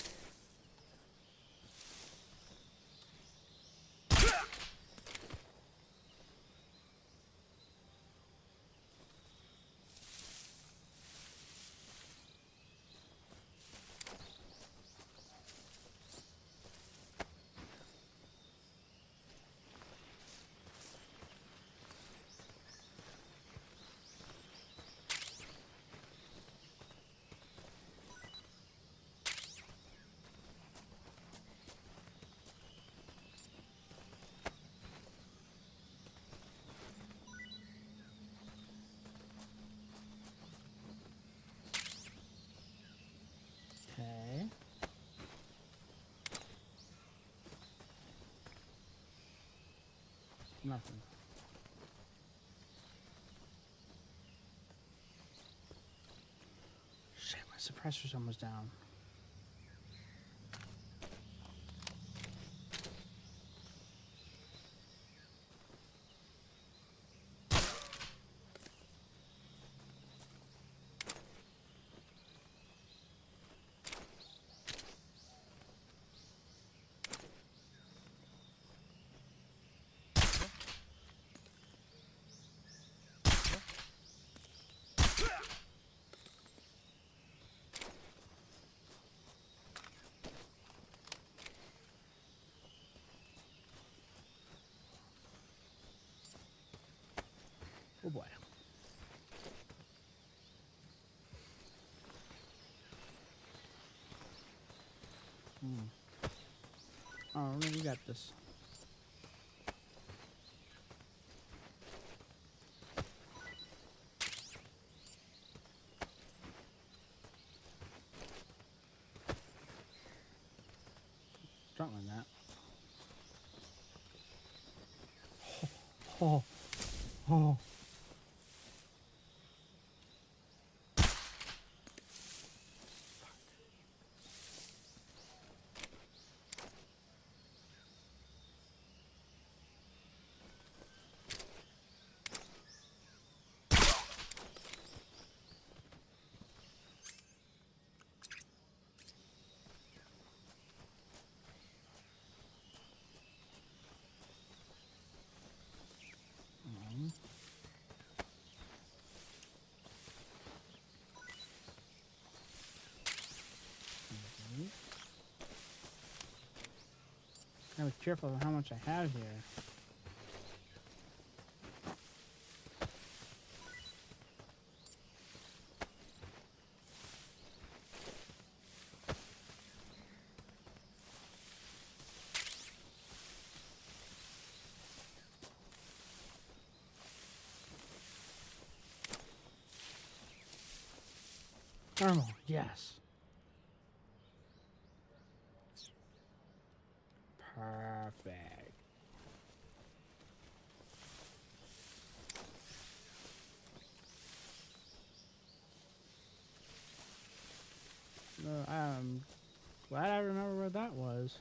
Okay. Nothing. Shit, my suppressor's almost down. Oh boy. Oh, we got this. Something like that. Oh. Oh. Gotta be careful of how much I have here. Thermal, yes. Perfect. No, I'm glad I remember where that was.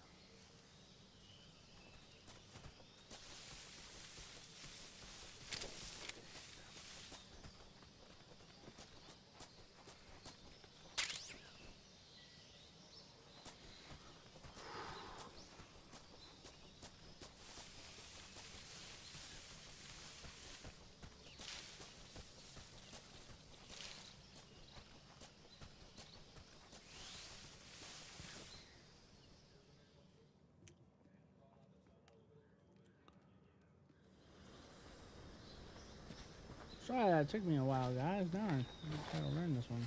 Sorry that took me a while, guys. Darn. I gotta learn this one.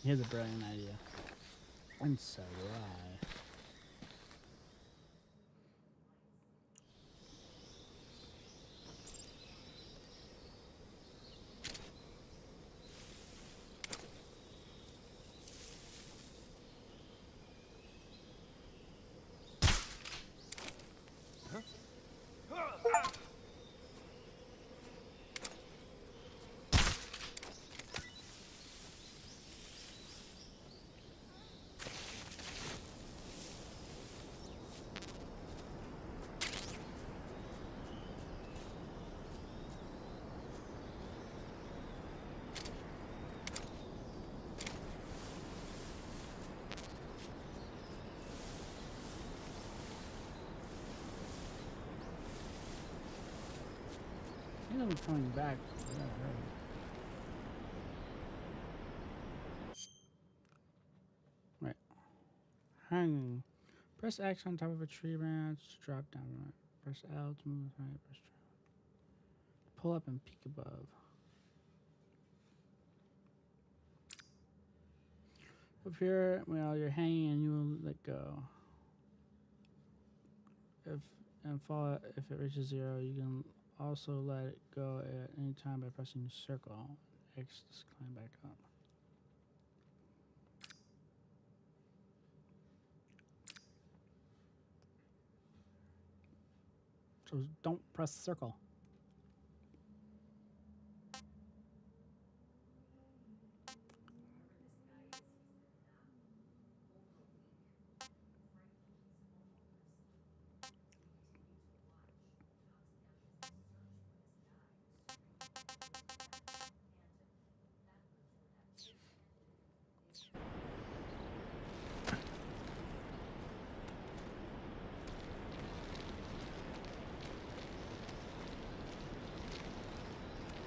Here's a brilliant idea. And so do I. I think I'm coming back. Right. Hanging. Press X on top of a tree branch to drop down. Right. Press L to move right. Press pull up and peek above. Up here, well, you're hanging and you will let go. If it reaches 0, you can also let it go at any time by pressing circle. X to climb back up. So don't press circle.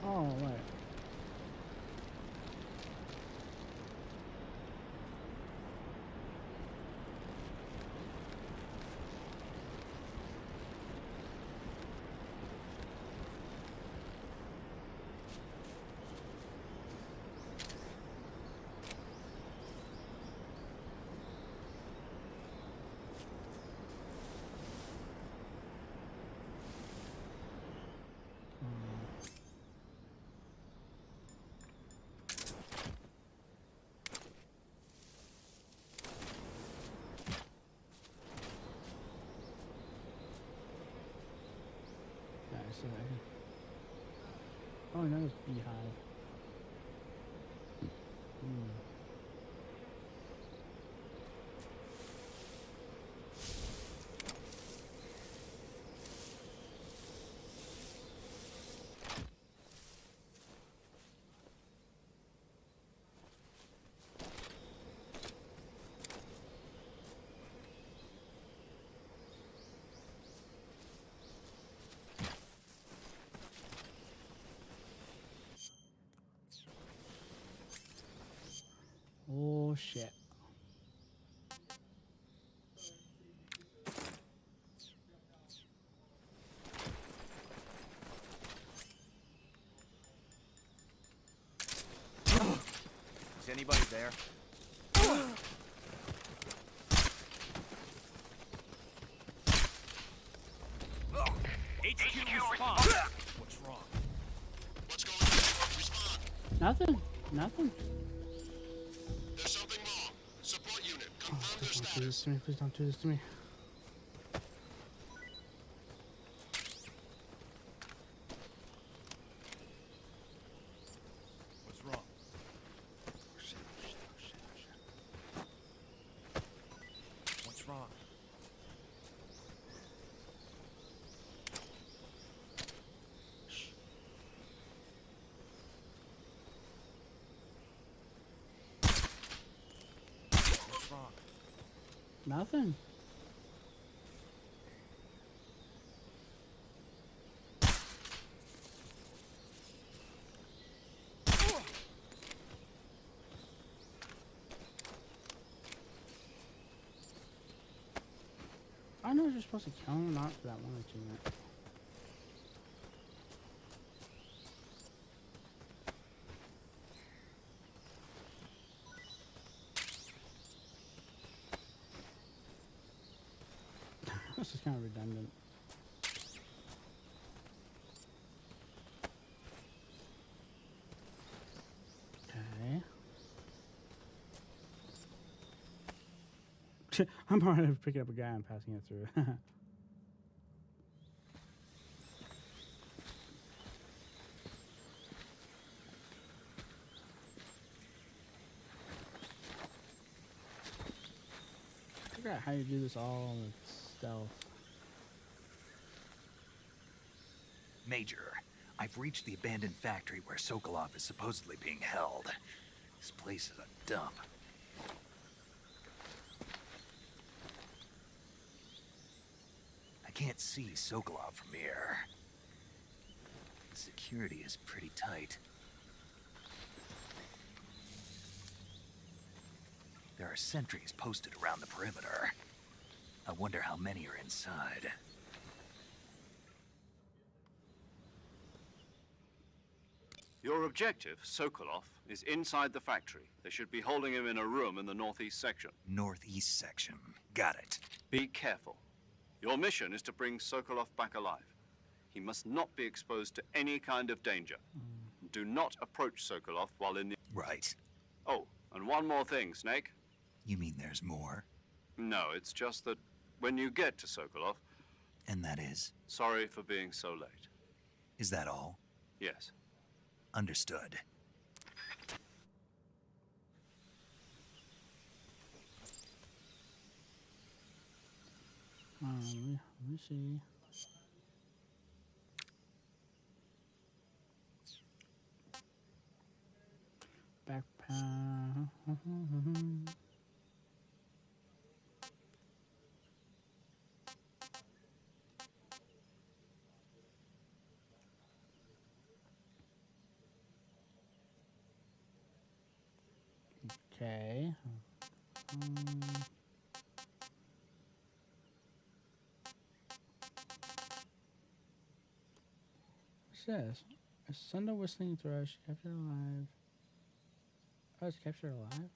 Oh, right. Oh, another beehive. Oh shit. Is anybody there? HQ respond. What's wrong? What's going on? Respond. Nothing. Nothing. There's something wrong. Support unit, confirm their Please don't do status. this to me. Please don't do this to me. What's wrong? Oh, shit, oh, shit, oh, shit, oh, shit. What's wrong? What's wrong? Nothing. I know you're supposed to kill him, not for that one achievement. This is kind of redundant. Okay. I'm already picking up a guy and passing it through. Figure out how you do this all with stealth. Major, I've reached the abandoned factory where Sokolov is supposedly being held. This place is a dump. I can't see Sokolov from here. The security is pretty tight. There are sentries posted around the perimeter. I wonder how many are inside. Your objective, Sokolov, is inside the factory. They should be holding him in a room in the northeast section. Northeast section. Got it. Be careful. Your mission is to bring Sokolov back alive. He must not be exposed to any kind of danger. Do not approach Sokolov while in the... Right. Oh, and one more thing, Snake. You mean there's more? No, it's just that when you get to Sokolov... And that is? Sorry for being so late. Is that all? Yes. Understood. Let me see. Backpack. Okay. What's this? Send a whistling thrush. Capture alive. Oh, it's captured alive?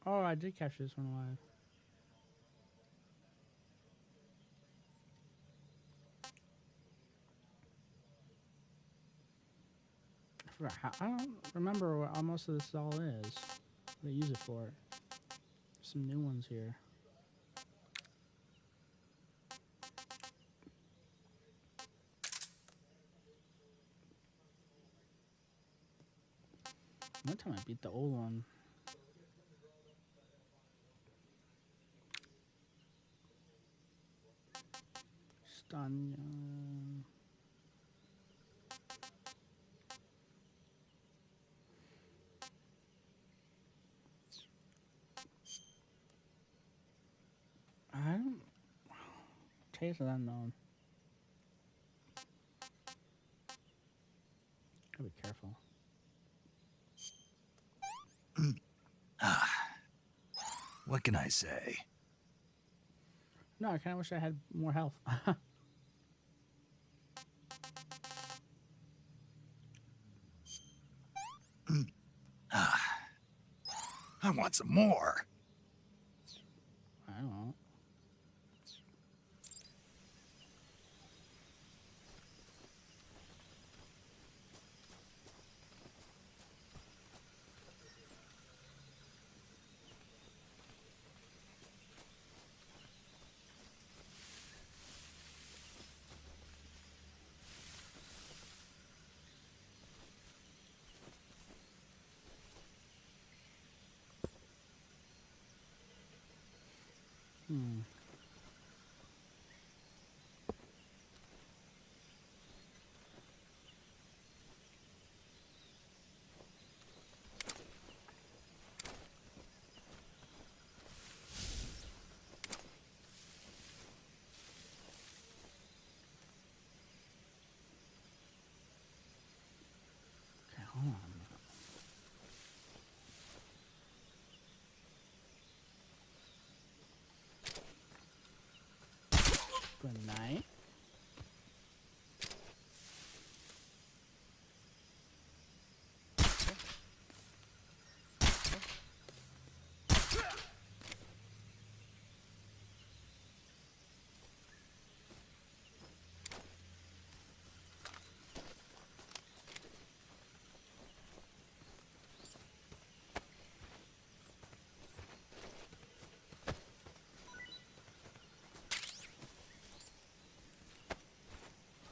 Oh, I did capture this one alive. I forgot how. I don't remember what most of this all is. What they use it for. Some new ones here. One time I beat the old one. Stun. I don't. Taste of unknown. Gotta be careful. What can I say? No, I kind of wish I had more health. I want some more. I don't know. Hmm. Okay, hold on. Good night.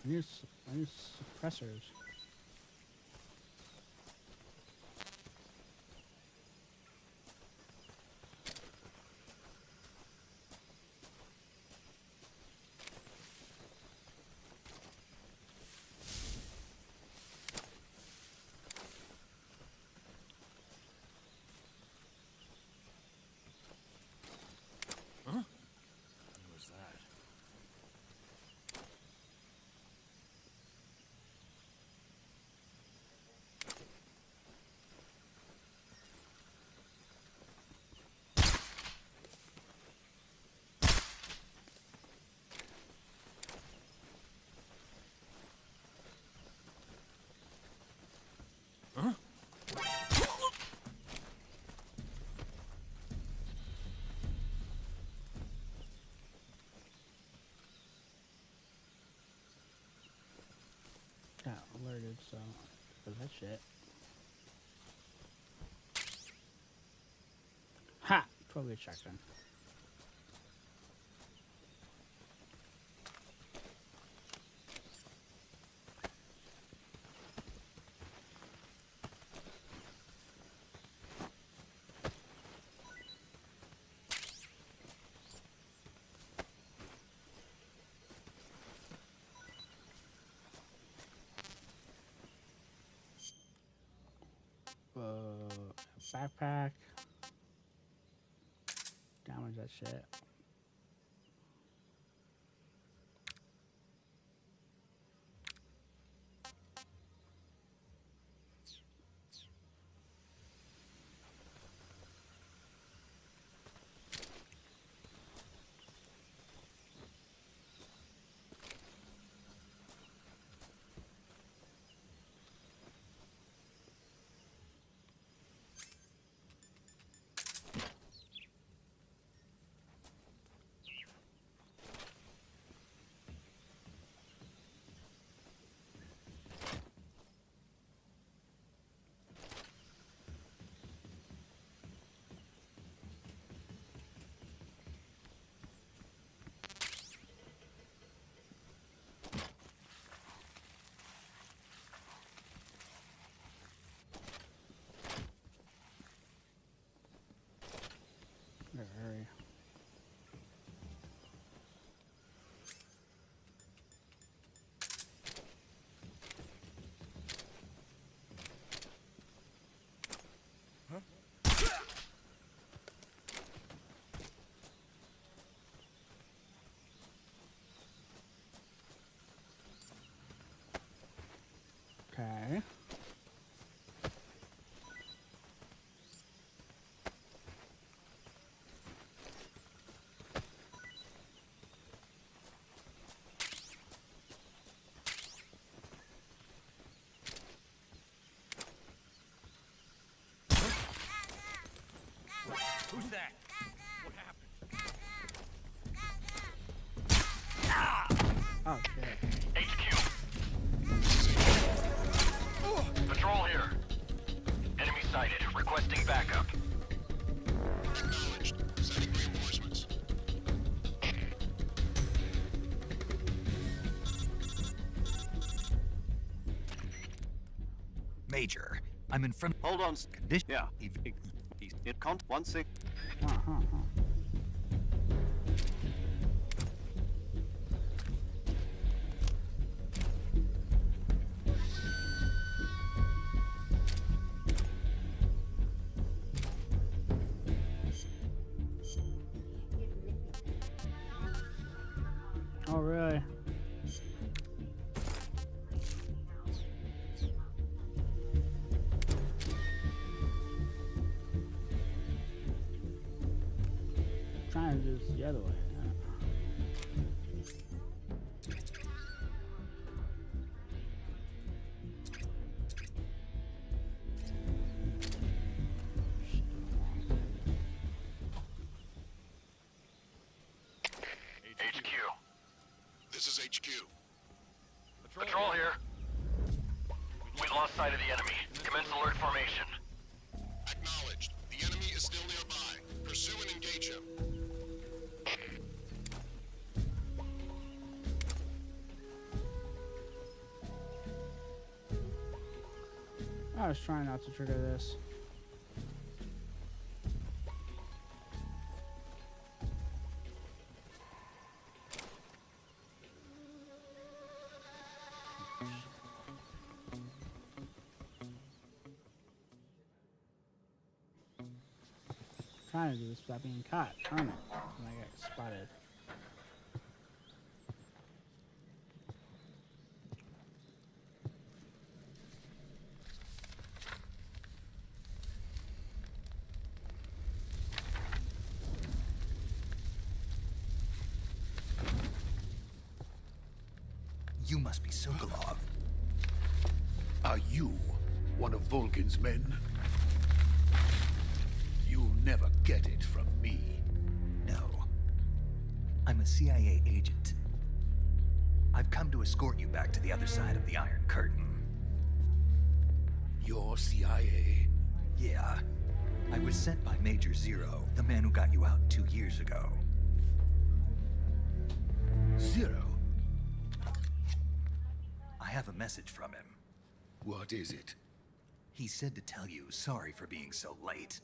I need suppressors. What was that? Huh? Got alerted, so for that shit. Ha! 12-gauge shotgun. Backpack. Damage that shit. Who's that? What happened? Oh shit. HQ. Patrol here. Enemy sighted. Requesting backup. Acknowledged. Sending reinforcements. Major, I'm in front. Hold on. Condition. Yeah. He's in con. 1 6. Oh really? Trying to do this the other way. HQ. This is HQ. Patrol here. We lost sight of the enemy. Commence alert formation. Acknowledged. The enemy is still nearby. Pursue and engage him. I was trying not to trigger this. Trying to do this without being caught. Darn it. And I got spotted. You must be Sokolov. Are you one of Volgin's men? You'll never get it from me. No. I'm a CIA agent. I've come to escort you back to the other side of the Iron Curtain. You're CIA? Yeah. I was sent by Major Zero, the man who got you out 2 years ago. Zero? I have a message from him. What is it? He said to tell you sorry for being so late.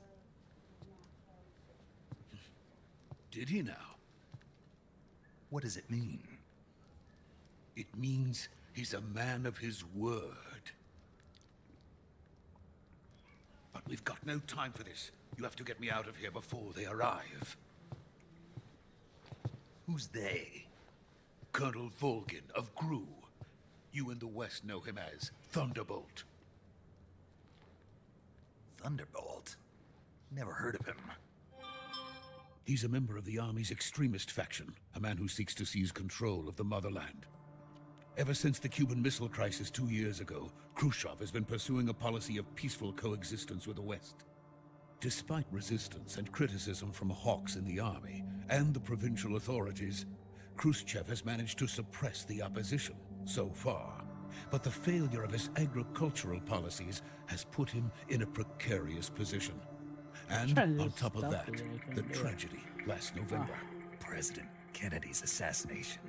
Did he now? What does it mean? It means he's a man of his word. But we've got no time for this. You have to get me out of here before they arrive. Who's they? Colonel Volgin of GRU. You in the West know him as Thunderbolt. Thunderbolt? Never heard of him. He's a member of the Army's extremist faction, a man who seeks to seize control of the motherland. Ever since the Cuban Missile Crisis 2 years ago, Khrushchev has been pursuing a policy of peaceful coexistence with the West. Despite resistance and criticism from hawks in the army and the provincial authorities, Khrushchev has managed to suppress the opposition so far. But the failure of his agricultural policies has put him in a precarious position. And on top of that, the tragedy last November. President Kennedy's assassination.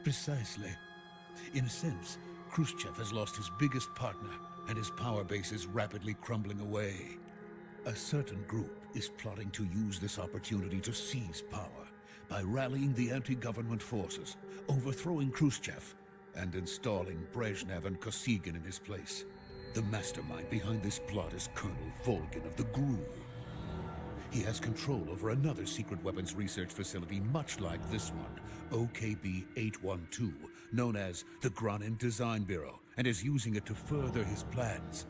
Precisely. In a sense, Khrushchev has lost his biggest partner, and his power base is rapidly crumbling away. A certain group is plotting to use this opportunity to seize power by rallying the anti-government forces, overthrowing Khrushchev, and installing Brezhnev and Kosygin in his place. The mastermind behind this plot is Colonel Volgin of the GRU. He has control over another secret weapons research facility much like this one, OKB-812, known as the Granin Design Bureau, and is using it to further his plans.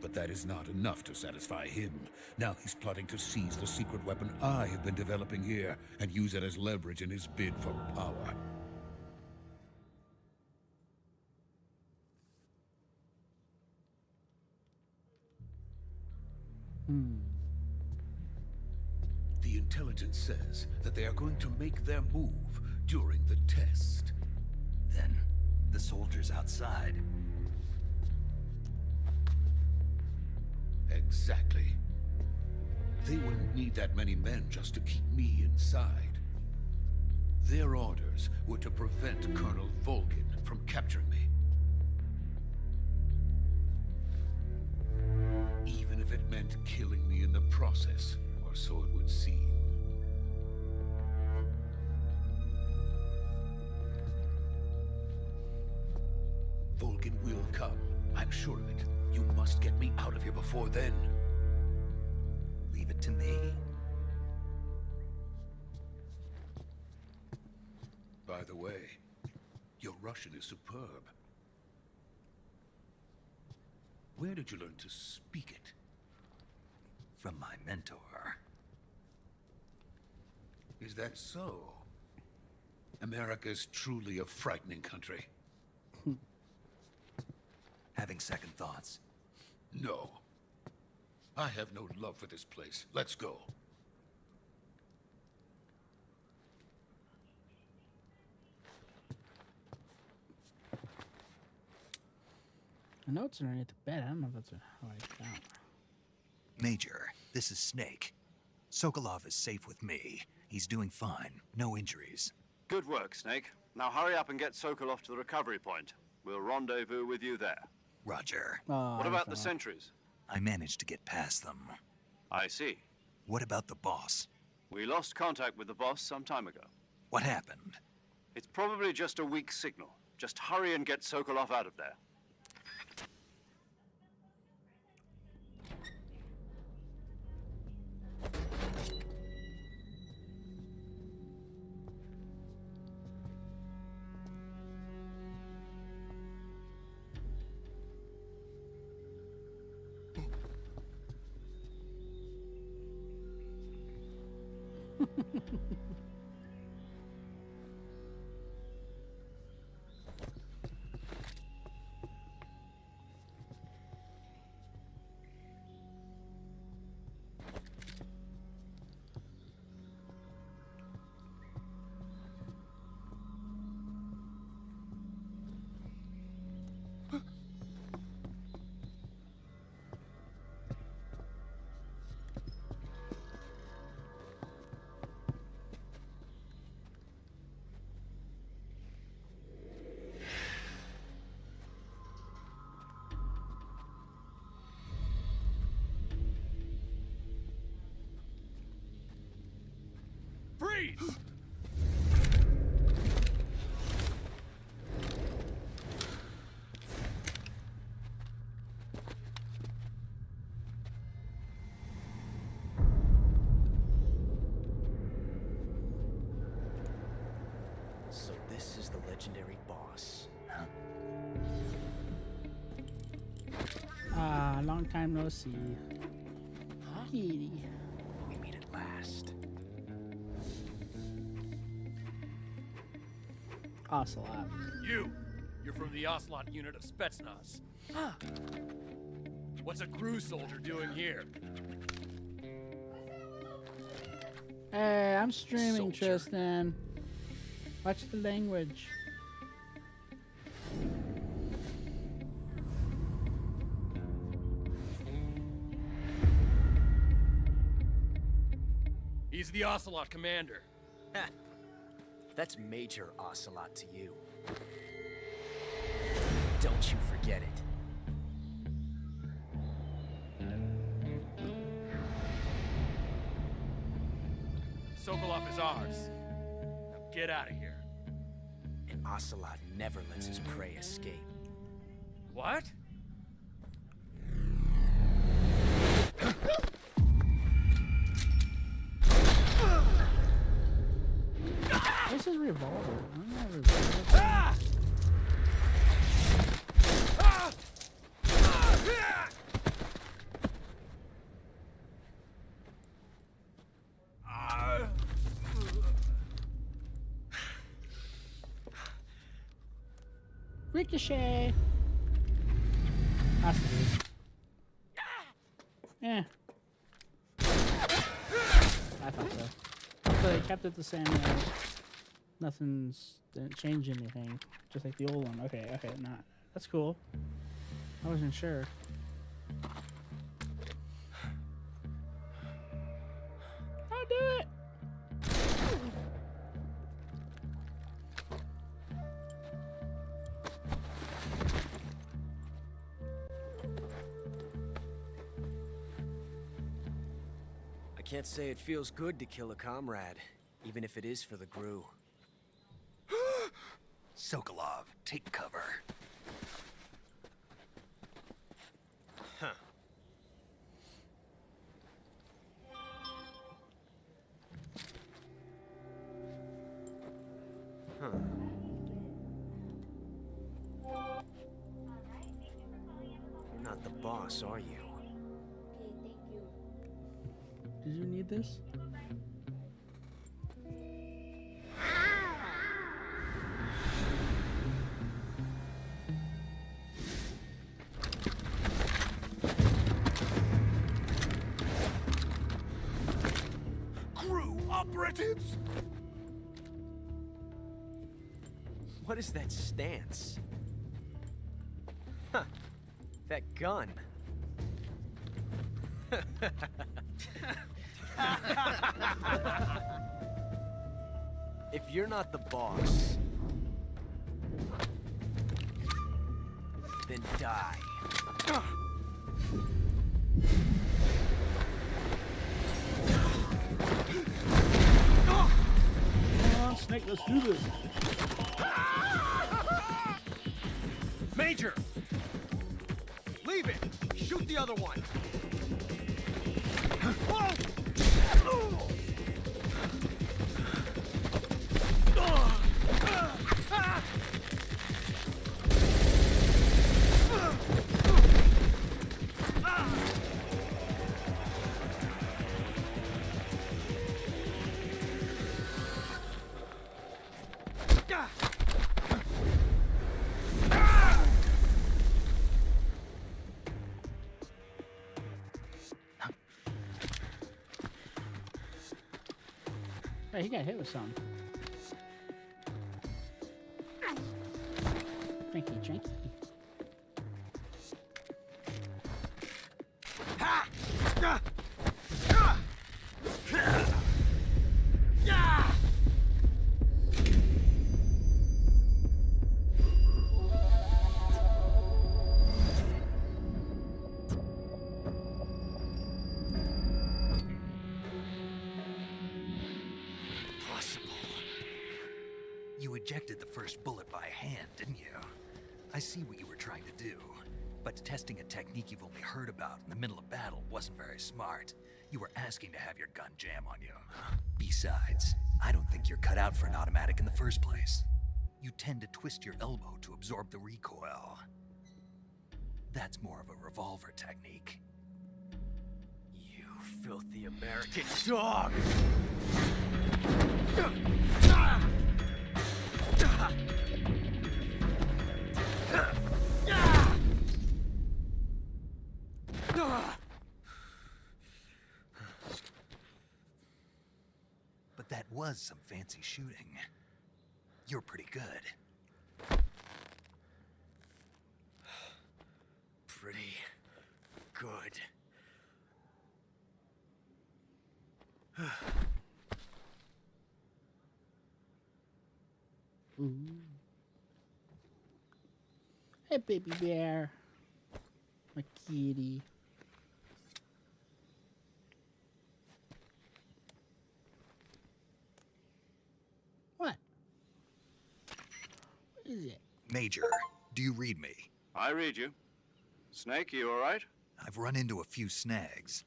But that is not enough to satisfy him. Now he's plotting to seize the secret weapon I have been developing here and use it as leverage in his bid for power. intelligence says that they are going to make their move during the test. Then, the soldiers outside. Exactly. They wouldn't need that many men just to keep me inside. Their orders were to prevent Colonel Volgin from capturing me. Even if it meant killing me in the process, or so it would seem. Volgin will come. I'm sure of it. You must get me out of here before then. Leave it to me. By the way, your Russian is superb. Where did you learn to speak it? From my mentor. Is that so? America's truly a frightening country. Having second thoughts. No. I have no love for this place. Let's go. The notes are underneath the bed. I don't know if that's how I count. Major, this is Snake. Sokolov is safe with me. He's doing fine. No injuries. Good work, Snake. Now hurry up and get Sokolov to the recovery point. We'll rendezvous with you there. Roger. What about the sentries? I managed to get past them. I see. What about the boss? We lost contact with the boss some time ago. What happened? It's probably just a weak signal. Just hurry and get Sokolov out of there. Freeze! So this is the legendary boss. Huh? Long time no see. Kitty. We meet at last. Ocelot. You're from the Ocelot unit of Spetsnaz. What's a crew soldier doing here? Hey, I'm streaming, Soldier. Tristan. Watch the language. He's the Ocelot commander. Ha! That's Major Ocelot to you. Don't you forget it. Sokolov is ours. Now get out of here. And Ocelot never lets his prey escape. What? Where's his revolver? I don't have a revolver. Ricochet. That's the dude. Yeah. I thought so. they kept it the same way. Nothing's didn't change anything. Just like the old one. Okay, not. That's cool. I wasn't sure. I'll do it. I can't say it feels good to kill a comrade, even if it is for the Gru. Sokolov, take cover. Huh. Huh. You're not the boss, are you? Did you need this? Gru operatives! What is that stance? Huh. That gun. If you're not the boss, then die. Come on, Snake, let's do this. Major! Leave it! Shoot the other one! Hey, he got hit with something. Thank you, Janky. You ejected the first bullet by hand, didn't you? I see what you were trying to do. But testing a technique you've only heard about in the middle of battle wasn't very smart. You were asking to have your gun jam on you. Besides, I don't think you're cut out for an automatic in the first place. You tend to twist your elbow to absorb the recoil. That's more of a revolver technique. You filthy American dog! But that was some fancy shooting. You're pretty good. Pretty good. Ooh. Hey, baby bear. My kitty. What? What is it? Major, do you read me? I read you. Snake, you all right? I've run into a few snags.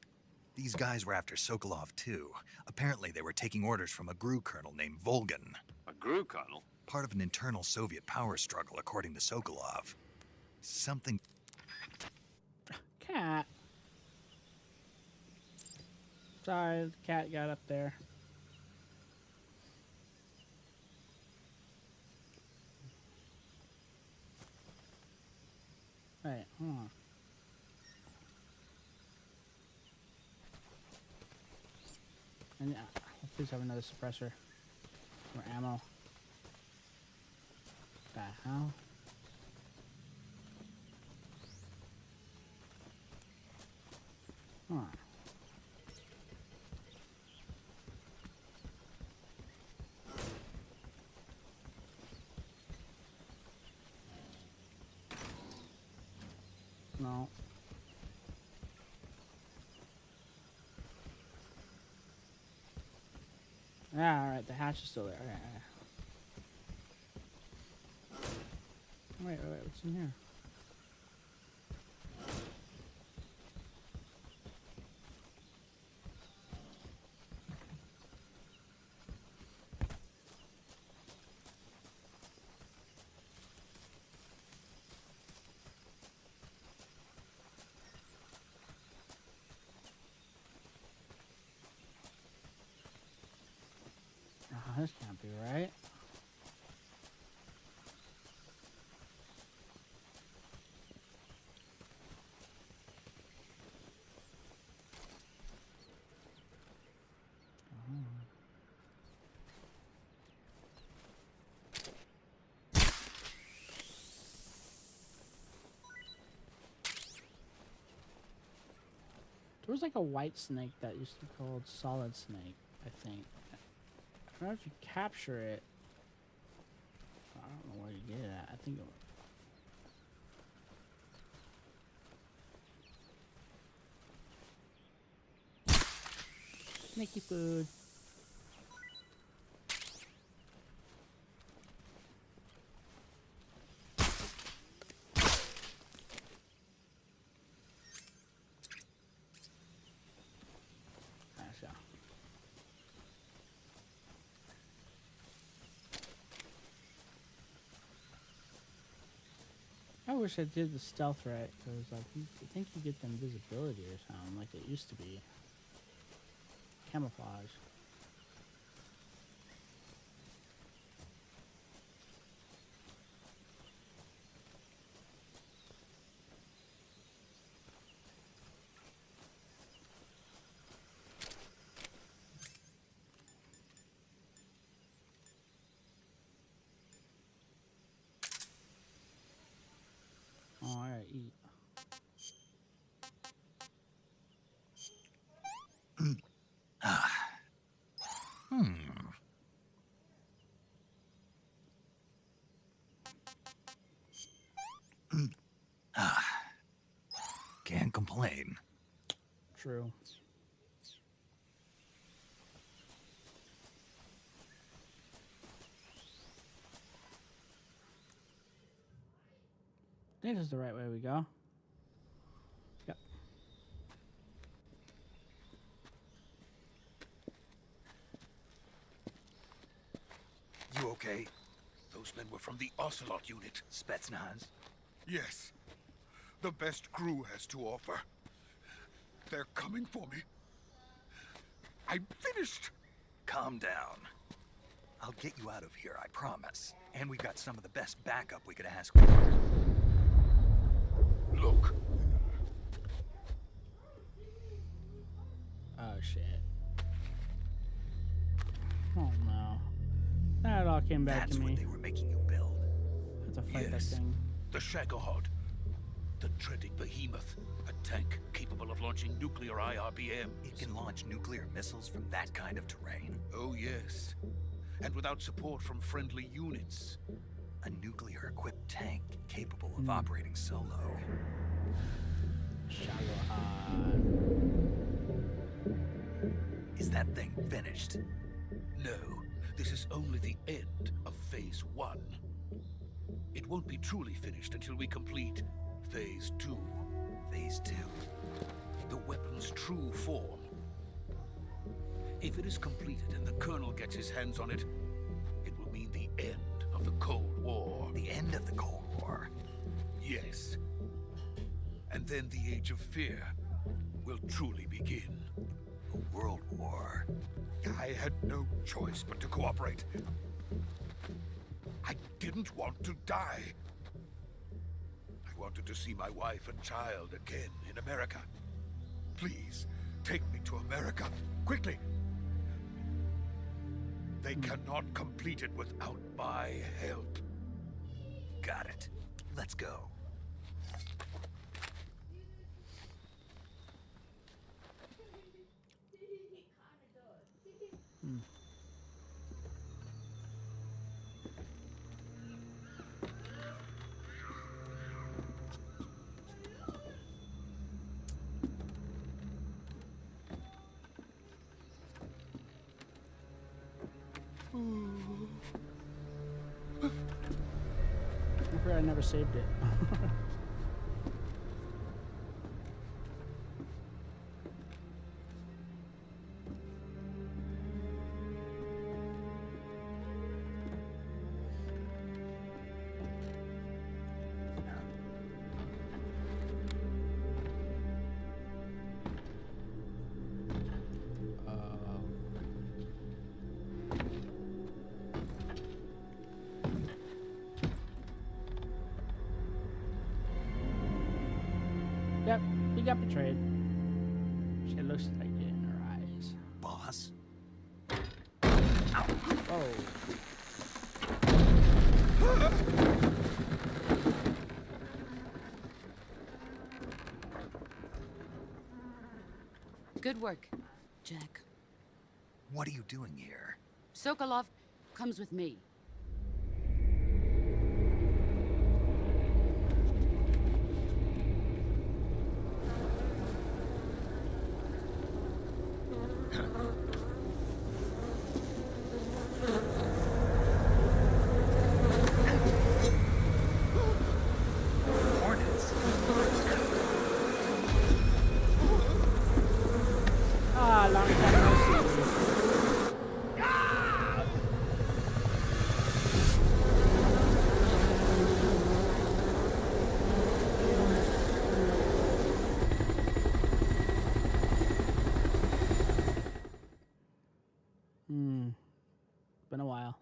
These guys were after Sokolov too. Apparently they were taking orders from a GRU colonel named Volgin. A GRU colonel? Part of an internal Soviet power struggle, according to Sokolov. Something... Cat. Sorry, the cat got up there. Wait, hold on. And Please have another suppressor. Or ammo. The hell? Huh. No. Yeah, alright, the hatch is still there. Okay, wait, what's in here? Oh, this can't be right. There was like a white snake that used to be called Solid Snake, I think. I don't know if you capture it. I don't know where you get it at. I think it Snaky food. I wish I did the stealth right, because like, I think you get the invisibility or something, like it used to be. Camouflage. Oh, I gotta eat. Can't complain. True. I think this is the right way we go. Yep. You okay? Those men were from the Ocelot unit. Spetsnaz? Yes. The best crew has to offer. They're coming for me. I'm finished. Calm down. I'll get you out of here, I promise. And we've got some of the best backup we could ask for. Look. Oh, shit. Oh, no. That all came back to me. That's what they were making you build. I have to fight that Yes. thing. The Shagohod. The dreaded behemoth. A tank capable of launching nuclear IRBMs. It can launch nuclear missiles from that kind of terrain. Oh, yes. And without support from friendly units. A nuclear-equipped tank capable of operating solo. Shagohod. Is that thing finished? No, this is only the end of Phase 1. It won't be truly finished until we complete Phase 2. Phase 2? The weapon's true form. If it is completed and the Colonel gets his hands on it, it will mean the end of the Cold War. The end of the Cold War? Yes. And then the Age of Fear will truly begin. A world war? I had no choice but to cooperate. I didn't want to die. I wanted to see my wife and child again in America. Please, take me to America, quickly. They cannot complete it without my help. Got it. Let's go. I forgot I never saved it. Yep, we got betrayed. She looks like it in her eyes. Boss? Oh. Good work, Jack. What are you doing here? Sokolov comes with me. Hornets? Ah, long time no see. Been a while.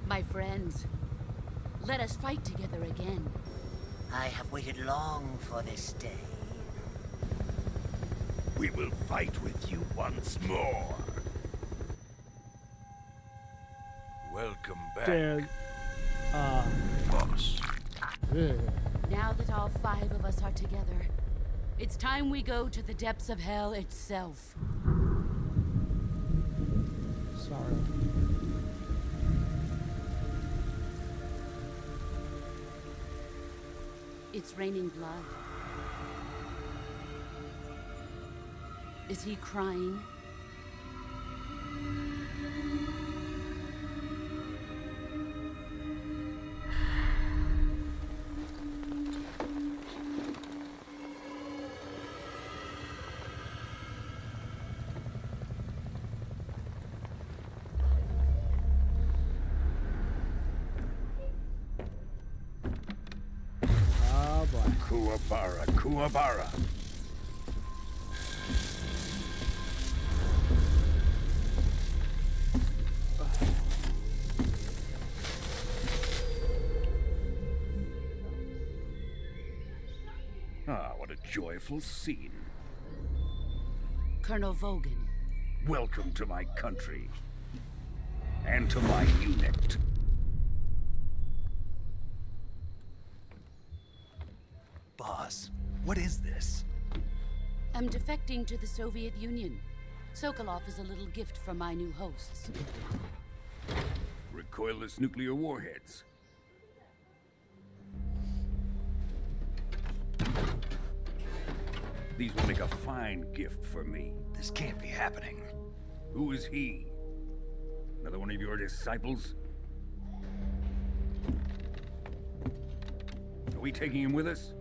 My friends, let us fight together again. I have waited long for this day. We will fight with you once more. Welcome back, Dude. boss. Ugh. Now that all 5 of us are together, it's time we go to the depths of hell itself. Sorry. It's raining blood. Is he crying? Oh boy. Kuwabara, Kuwabara. Ah, what a joyful scene. Colonel Vogan. Welcome to my country. And to my unit. Boss, what is this? I'm defecting to the Soviet Union. Sokolov is a little gift from my new hosts. Recoilless nuclear warheads. These will make a fine gift for me. This can't be happening. Who is he? Another one of your disciples? Are we taking him with us?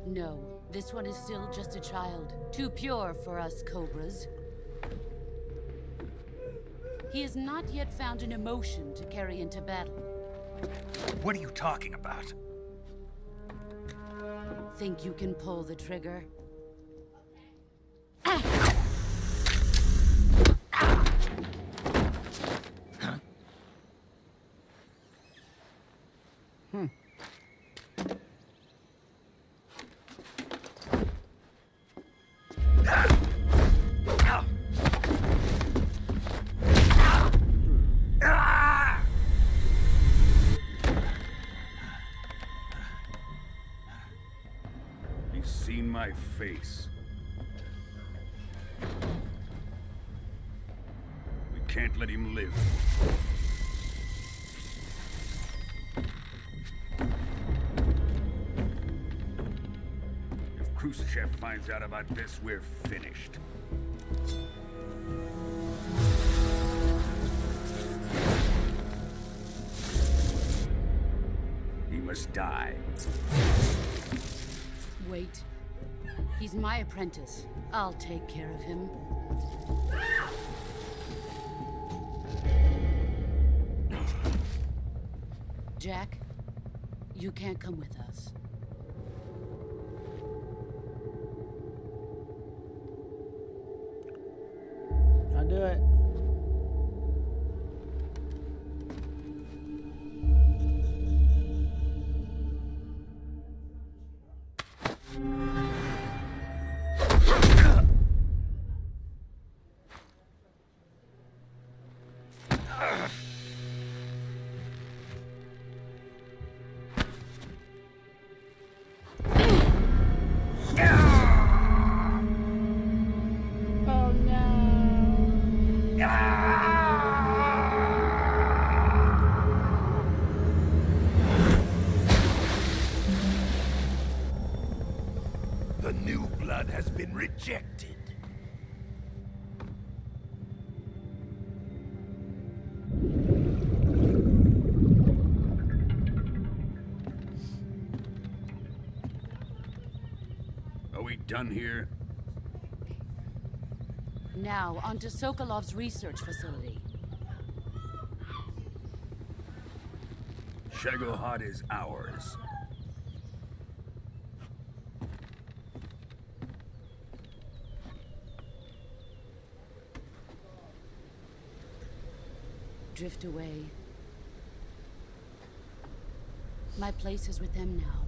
No, this one is still just a child. Too pure for us Cobras. He has not yet found an emotion to carry into battle. What are you talking about? Think you can pull the trigger? face. We can't let him live. If Khrushchev finds out about this, we're finished. He must die. Wait. He's my apprentice. I'll take care of him. Jack, you can't come with us. I'll do it. Oh no. The new blood has been rejected. Are we done here? Now, onto Sokolov's research facility. Shagohod is ours. Drift away. My place is with them now.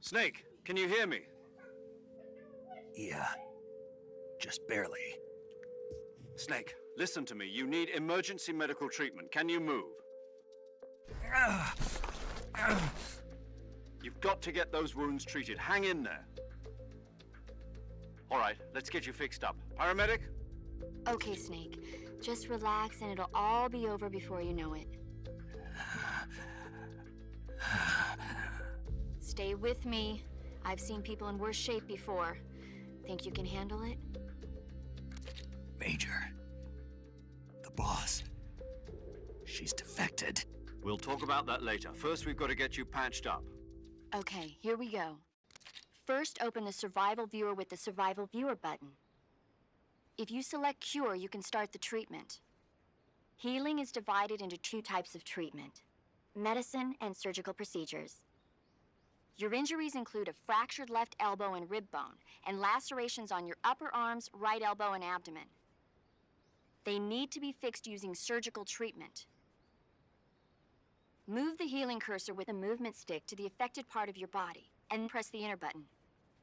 Snake, can you hear me? Yeah. Just barely. Snake, listen to me. You need emergency medical treatment. Can you move? You've got to get those wounds treated. Hang in there. All right, let's get you fixed up. Paramedic? Okay, Snake. Just relax and it'll all be over before you know it. Stay with me. I've seen people in worse shape before. Think you can handle it? Major. The boss. She's defected. We'll talk about that later. First, we've got to get you patched up. Okay, here we go. First, open the Survival Viewer with the Survival Viewer button. If you select Cure, you can start the treatment. Healing is divided into two types of treatment: medicine and surgical procedures. Your injuries include a fractured left elbow and rib bone, and lacerations on your upper arms, right elbow, and abdomen. They need to be fixed using surgical treatment. Move the healing cursor with a movement stick to the affected part of your body, and press the enter button.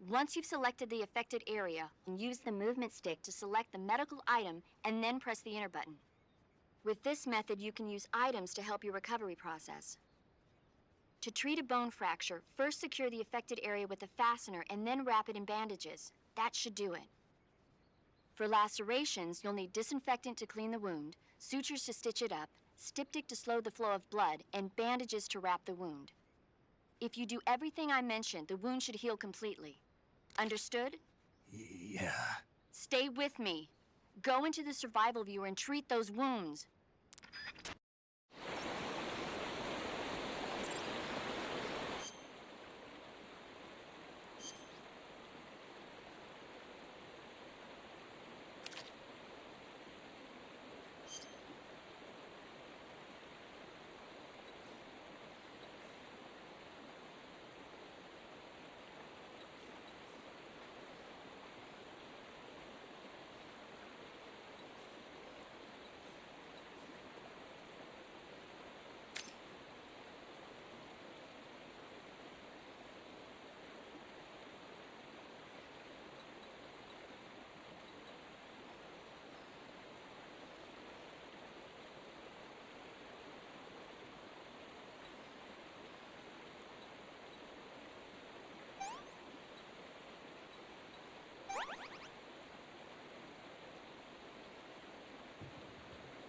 Once you've selected the affected area, use the movement stick to select the medical item, and then press the enter button. With this method, you can use items to help your recovery process. To treat a bone fracture, first secure the affected area with a fastener and then wrap it in bandages. That should do it. For lacerations, you'll need disinfectant to clean the wound, sutures to stitch it up, styptic to slow the flow of blood, and bandages to wrap the wound. If you do everything I mentioned, the wound should heal completely. Understood? Yeah. Stay with me. Go into the Survival Viewer and treat those wounds.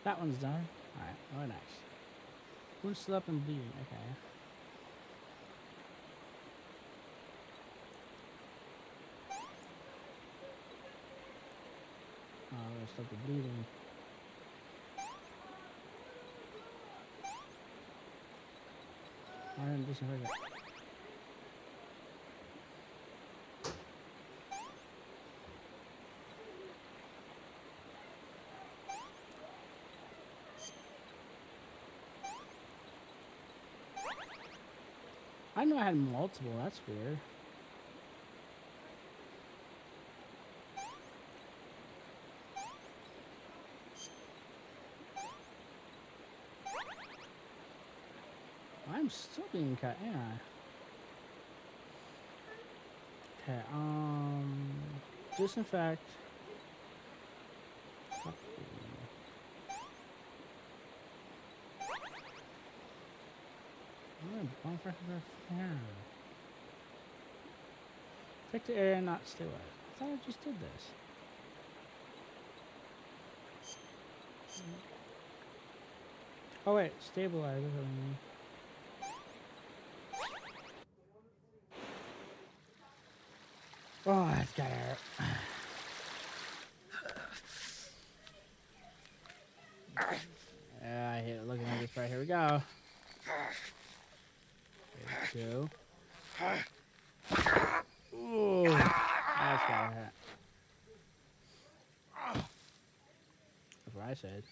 That one's done. Alright, oh nice. Wound still up and bleeding, okay. Oh, there's still the bleeding. I didn't disinfect it. I know I had multiple, that's weird. I'm still being cut, ain't I? Okay, disinfect. Bonfire for the affect the area, not stay wet. I thought I just did this. Oh wait, stabilize. That's what I mean. Oh, that's gotta hurt. Yeah, I hate looking at this part. Here we go. Two. Ooh, that's gotta hurt. That's what I said.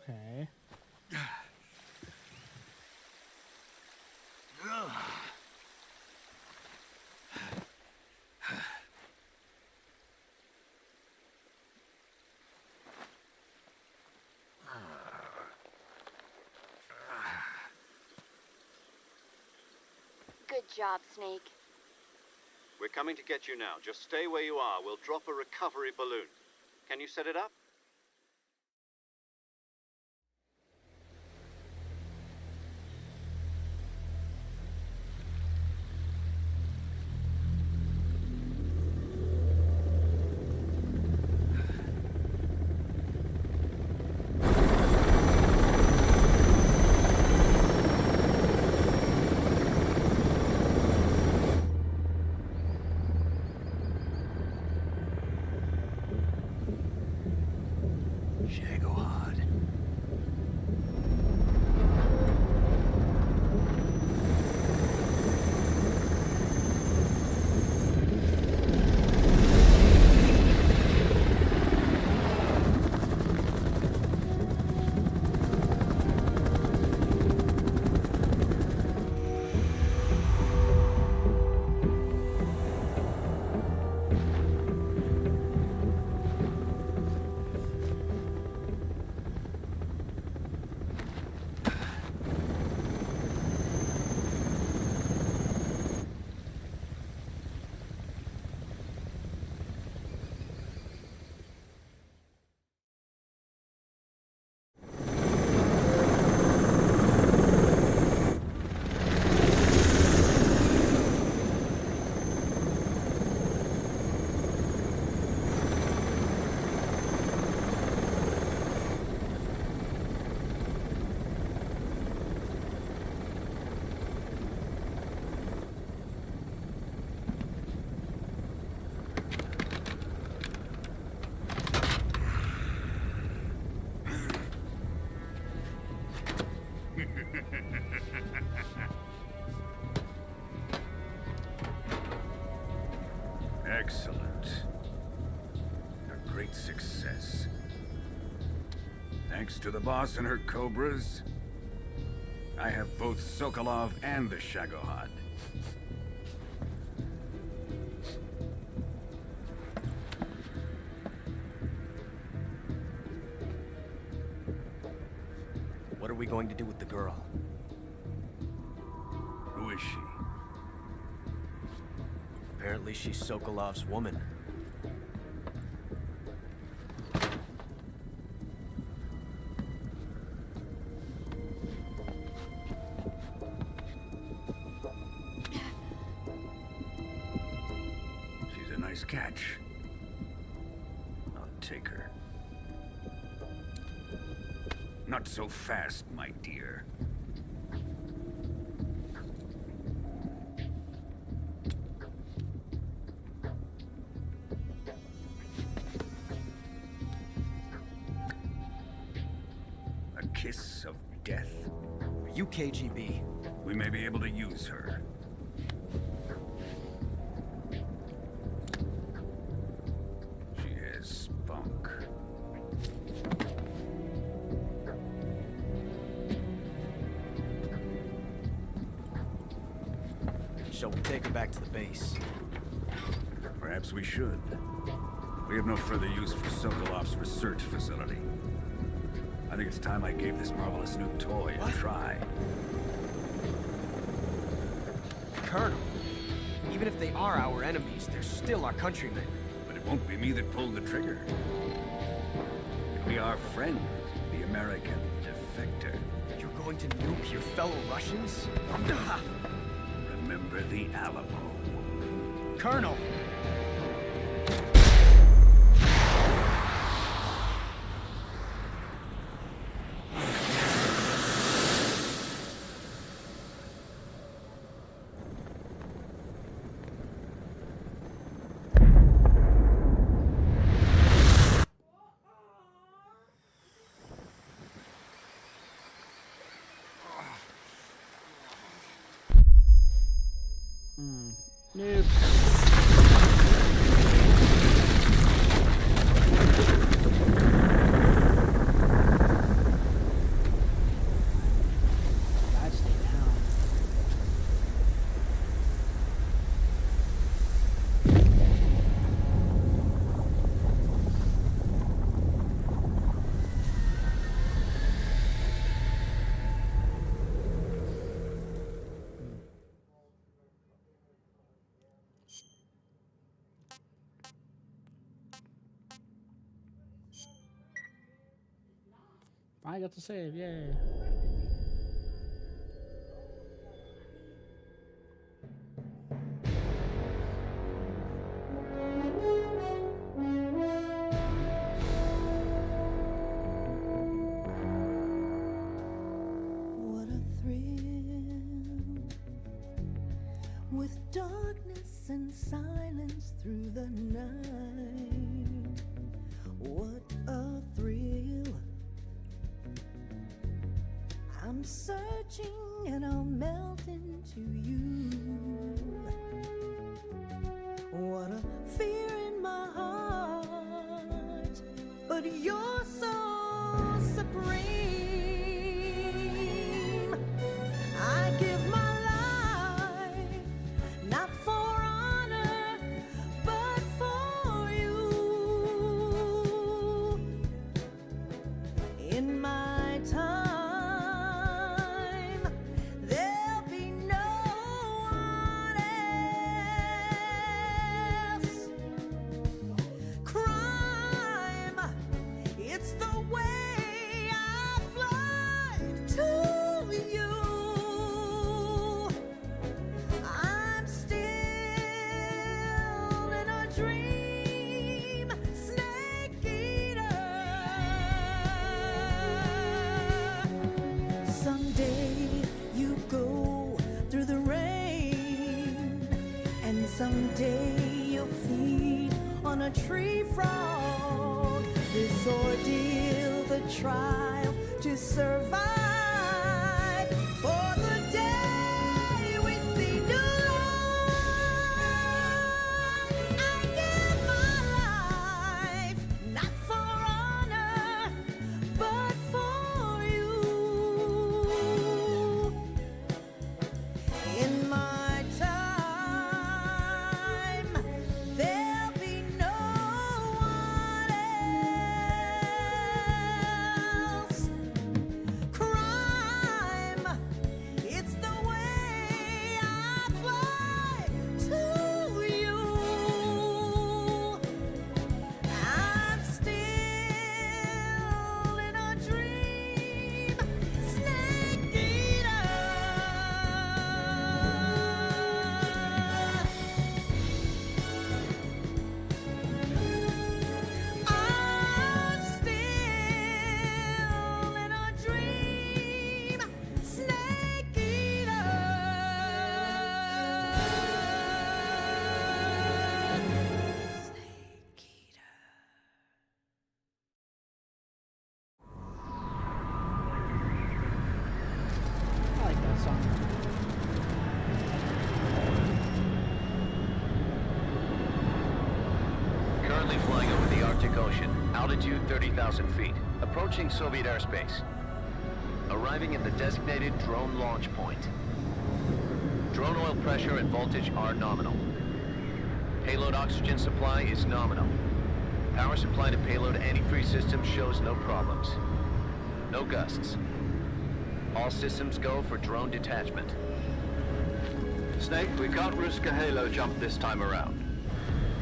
Okay. Good job, Snake. We're coming to get you now. Just stay where you are. We'll drop a recovery balloon. Can you set it up? Excellent. A great success. Thanks to the boss and her Cobras, I have both Sokolov and the Shagohod. What are we going to do with the girl? Who is she? Apparently she's Sokolov's woman. Nice catch. I'll take her. Not so fast, my dear. A kiss of death? Are you KGB? We may be able to use her. She has spunk. Shall we take her back to the base? Perhaps we should. We have no further use for Sokolov's research facility. I think it's time I gave this marvelous new toy a try. Colonel, even if they are our enemies, they're still our countrymen. But it won't be me that pulled the trigger. It'll be our friend, the American defector. You're going to nuke your fellow Russians? Remember the Alamo. Colonel! Nope. Gotta stay down. I got to save, yay. What a thrill, with darkness and silence through the night. What a thrill. I'm searching and I'll melt into you. What a fear in my heart, but you're so supreme. I give my life, not for honor, but for you. In my time, someday you'll feed on a tree frog. This ordeal, the trial to survive. For the day we see new light, I give my life, not for honor, but for you. In my cry. Currently flying over the Arctic Ocean. Altitude 30,000 feet. Approaching Soviet airspace. Arriving at the designated drone launch point. Drone oil pressure and voltage are nominal. Payload oxygen supply is nominal. Power supply to payload antifreeze system shows no problems. No gusts. All systems go for drone detachment. Snake, we can't risk a halo jump this time around.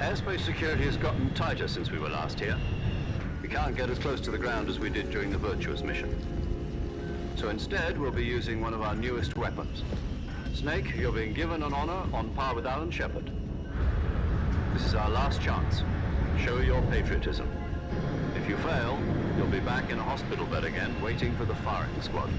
Airspace security has gotten tighter since we were last here. We can't get as close to the ground as we did during the Virtuous mission. So instead, we'll be using one of our newest weapons. Snake, you're being given an honor on par with Alan Shepard. This is our last chance. Show your patriotism. If you fail, you'll be back in a hospital bed again, waiting for the firing squad.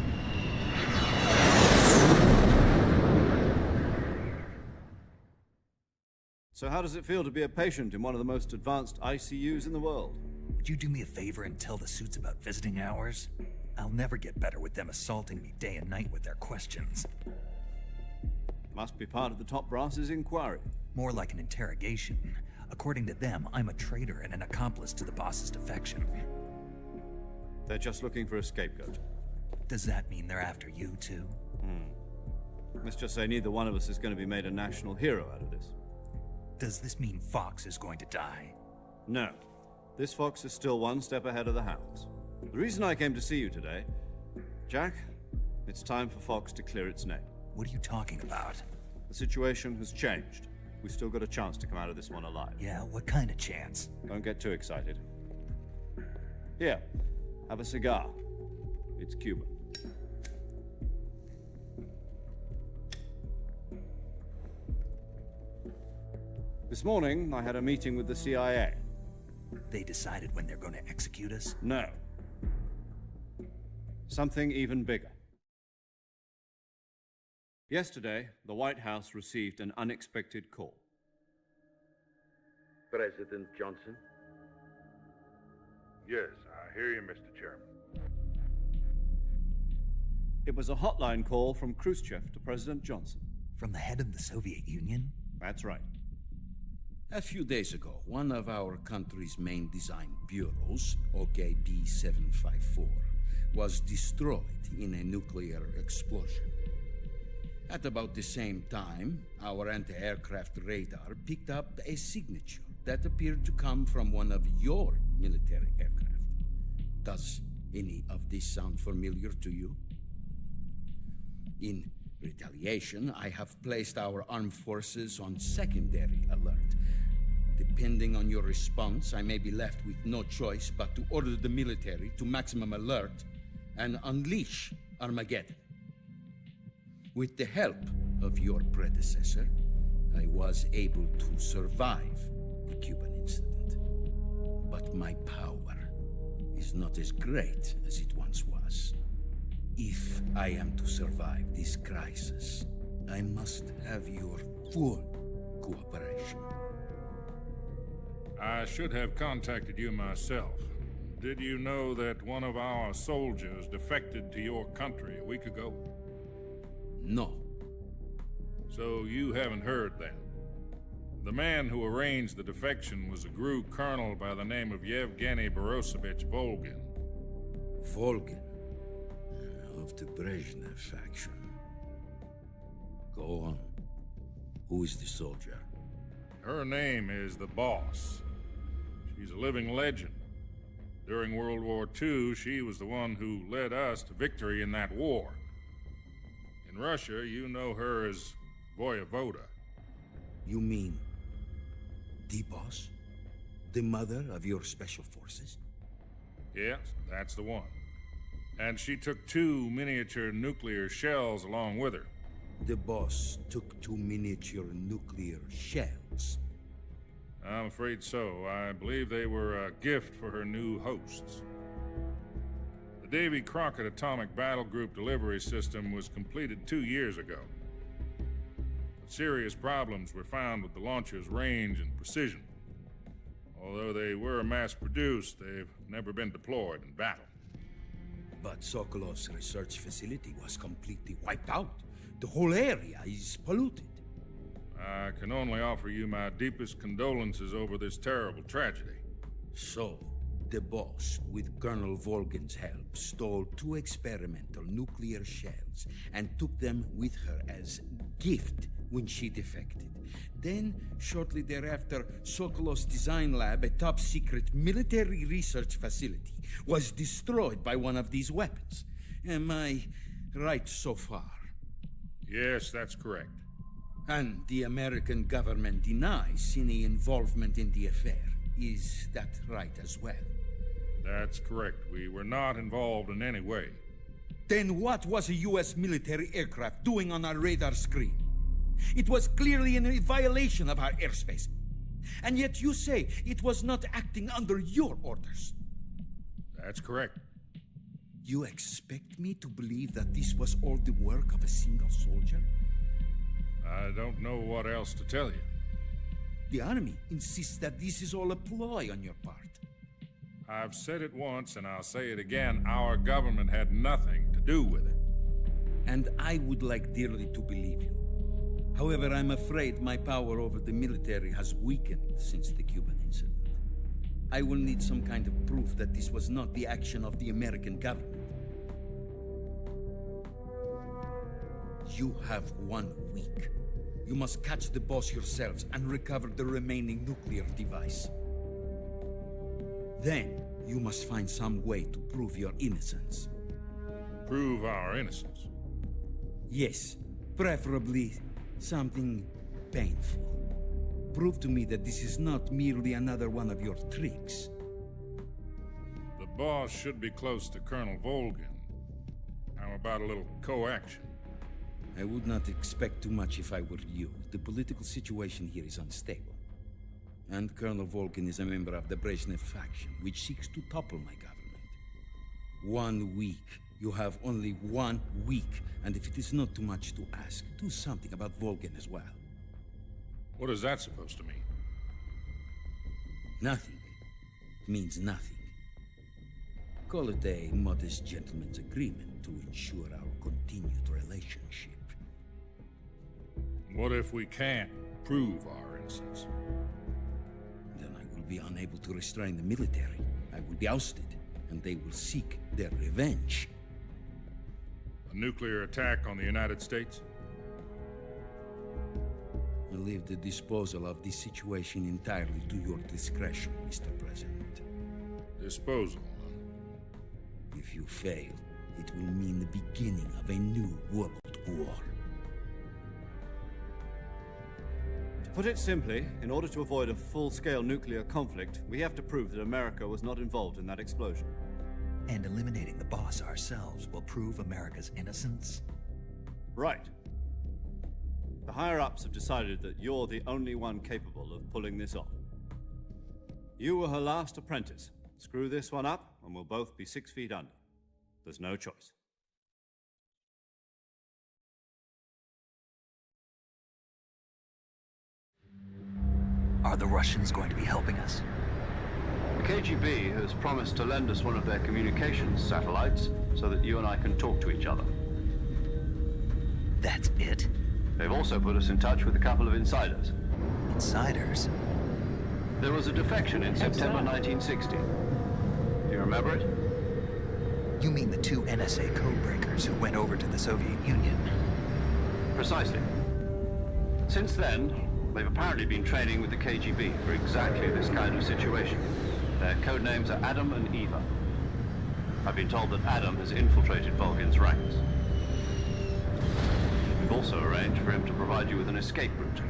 So how does it feel to be a patient in one of the most advanced ICUs in the world? Would you do me a favor and tell the suits about visiting hours? I'll never get better with them assaulting me day and night with their questions. Must be part of the top brass's inquiry. More like an interrogation. According to them, I'm a traitor and an accomplice to the boss's defection. They're just looking for a scapegoat. Does that mean they're after you, too? Let's just say neither one of us is going to be made a national hero out of this. Does this mean Fox is going to die? No. This Fox is still one step ahead of the Hounds. The reason I came to see you today, Jack, it's time for Fox to clear its name. What are you talking about? The situation has changed. We've still got a chance to come out of this one alive. Yeah, what kind of chance? Don't get too excited. Here, have a cigar. It's Cuban. This morning, I had a meeting with the CIA. They decided when they're going to execute us? No. Something even bigger. Yesterday, the White House received an unexpected call. President Johnson? Yes, I hear you, Mr. Chairman. It was a hotline call from Khrushchev to President Johnson. From the head of the Soviet Union? That's right. A few days ago, one of our country's main design bureaus, OKB 754, was destroyed in a nuclear explosion. At about the same time, our anti-aircraft radar picked up a signature that appeared to come from one of your military aircraft. Does any of this sound familiar to you? In retaliation, I have placed our armed forces on secondary alert. Depending on your response, I may be left with no choice but to order the military to maximum alert and unleash Armageddon. With the help of your predecessor, I was able to survive the Cuban incident. But my power is not as great as it once was. If I am to survive this crisis, I must have your full cooperation. I should have contacted you myself. Did you know that one of our soldiers defected to your country a week ago? No. So you haven't heard then? The man who arranged the defection was a GRU colonel by the name of Yevgeny Borosovich Volgin. Volgin? Of the Brezhnev faction. Go on. Who is the soldier? Her name is the Boss. She's a living legend. During World War II, she was the one who led us to victory in that war. In Russia, you know her as Voyevoda. You mean the Boss? The mother of your special forces? Yes, that's the one. And she took 2 miniature nuclear shells along with her. The Boss took 2 miniature nuclear shells? I'm afraid so. I believe they were a gift for her new hosts. The Davy Crockett Atomic Battle Group delivery system was completed 2 years ago. But serious problems were found with the launcher's range and precision. Although they were mass-produced, they've never been deployed in battle. But Sokolov's research facility was completely wiped out. The whole area is polluted. I can only offer you my deepest condolences over this terrible tragedy. So, the boss, with Colonel Volgin's help, stole 2 experimental nuclear shells and took them with her as gift when she defected. Then, shortly thereafter, Sokolov's design lab, a top-secret military research facility, was destroyed by one of these weapons. Am I right so far? Yes, that's correct. And the American government denies any involvement in the affair. Is that right as well? That's correct. We were not involved in any way. Then what was a U.S. military aircraft doing on our radar screen? It was clearly in a violation of our airspace. And yet you say it was not acting under your orders. That's correct. You expect me to believe that this was all the work of a single soldier? I don't know what else to tell you. The Army insists that this is all a ploy on your part. I've said it once, and I'll say it again. Our government had nothing to do with it. And I would like dearly to believe you. However, I'm afraid my power over the military has weakened since the Cuban incident. I will need some kind of proof that this was not the action of the American government. You have 1 week. You must catch the boss yourselves and recover the remaining nuclear device. Then, you must find some way to prove your innocence. Prove our innocence? Yes, preferably something painful. Prove to me that this is not merely another one of your tricks. The boss should be close to Colonel Volgin. How about a little co-action? I would not expect too much if I were you. The political situation here is unstable. And Colonel Volgin is a member of the Brezhnev faction, which seeks to topple my government. 1 week. You have only 1 week. And if it is not too much to ask, do something about Volgin as well. What is that supposed to mean? Nothing. It means nothing. Call it a modest gentleman's agreement to ensure our continued relationship. What if we can't prove our innocence? Then I will be unable to restrain the military. I will be ousted, and they will seek their revenge. A nuclear attack on the United States? I leave the disposal of this situation entirely to your discretion, Mr. President. Disposal? If you fail, it will mean the beginning of a new world war. To put it simply, in order to avoid a full-scale nuclear conflict, we have to prove that America was not involved in that explosion. And eliminating the boss ourselves will prove America's innocence? Right. The higher-ups have decided that you're the only one capable of pulling this off. You were her last apprentice. Screw this one up, and we'll both be 6 feet under. There's no choice. Are the Russians going to be helping us? The KGB has promised to lend us one of their communications satellites so that you and I can talk to each other. That's it? They've also put us in touch with a couple of insiders. Insiders? There was a defection in September 1960. Do you remember it? You mean the 2 NSA codebreakers who went over to the Soviet Union? Precisely. Since then, they've apparently been training with the KGB for exactly this kind of situation. Their code names are Adam and Eva. I've been told that Adam has infiltrated Volgin's ranks. We've also arranged for him to provide you with an escape route.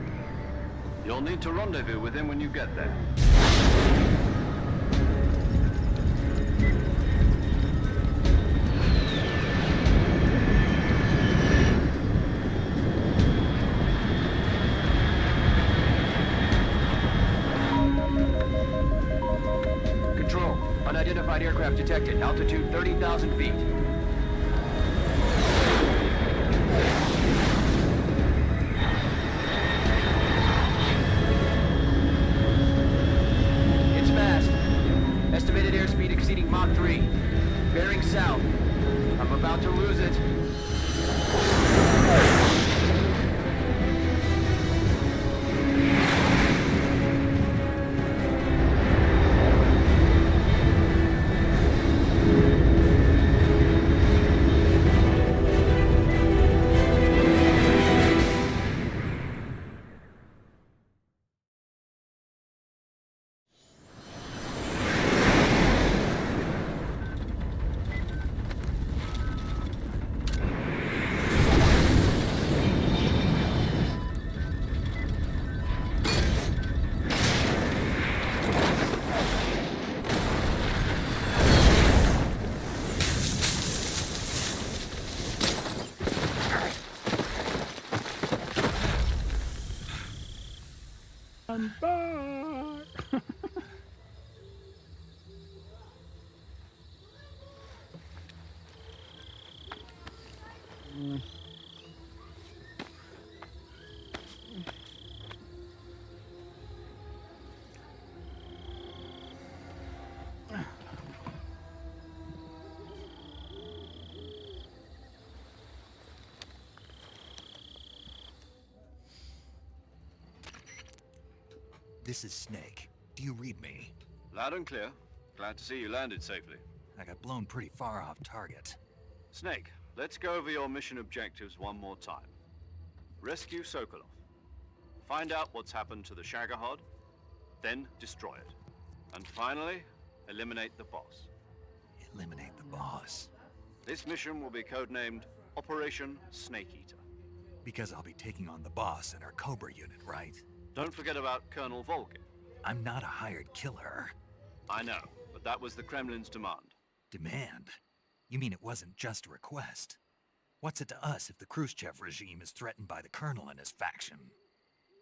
You'll need to rendezvous with him when you get there. Control, unidentified aircraft detected. Altitude 30,000 feet. It's fast. Estimated airspeed exceeding Mach 3. Bearing south. I'm about to lose it. I'm back. This is Snake. Do you read me? Loud and clear. Glad to see you landed safely. I got blown pretty far off target. Snake, let's go over your mission objectives one more time. Rescue Sokolov. Find out what's happened to the Shagohod, then destroy it. And finally, eliminate the boss. Eliminate the boss? This mission will be codenamed Operation Snake Eater. Because I'll be taking on the boss in our Cobra unit, right? Don't forget about Colonel Volgin. I'm not a hired killer. I know, but that was the Kremlin's demand. Demand? You mean it wasn't just a request? What's it to us if the Khrushchev regime is threatened by the Colonel and his faction?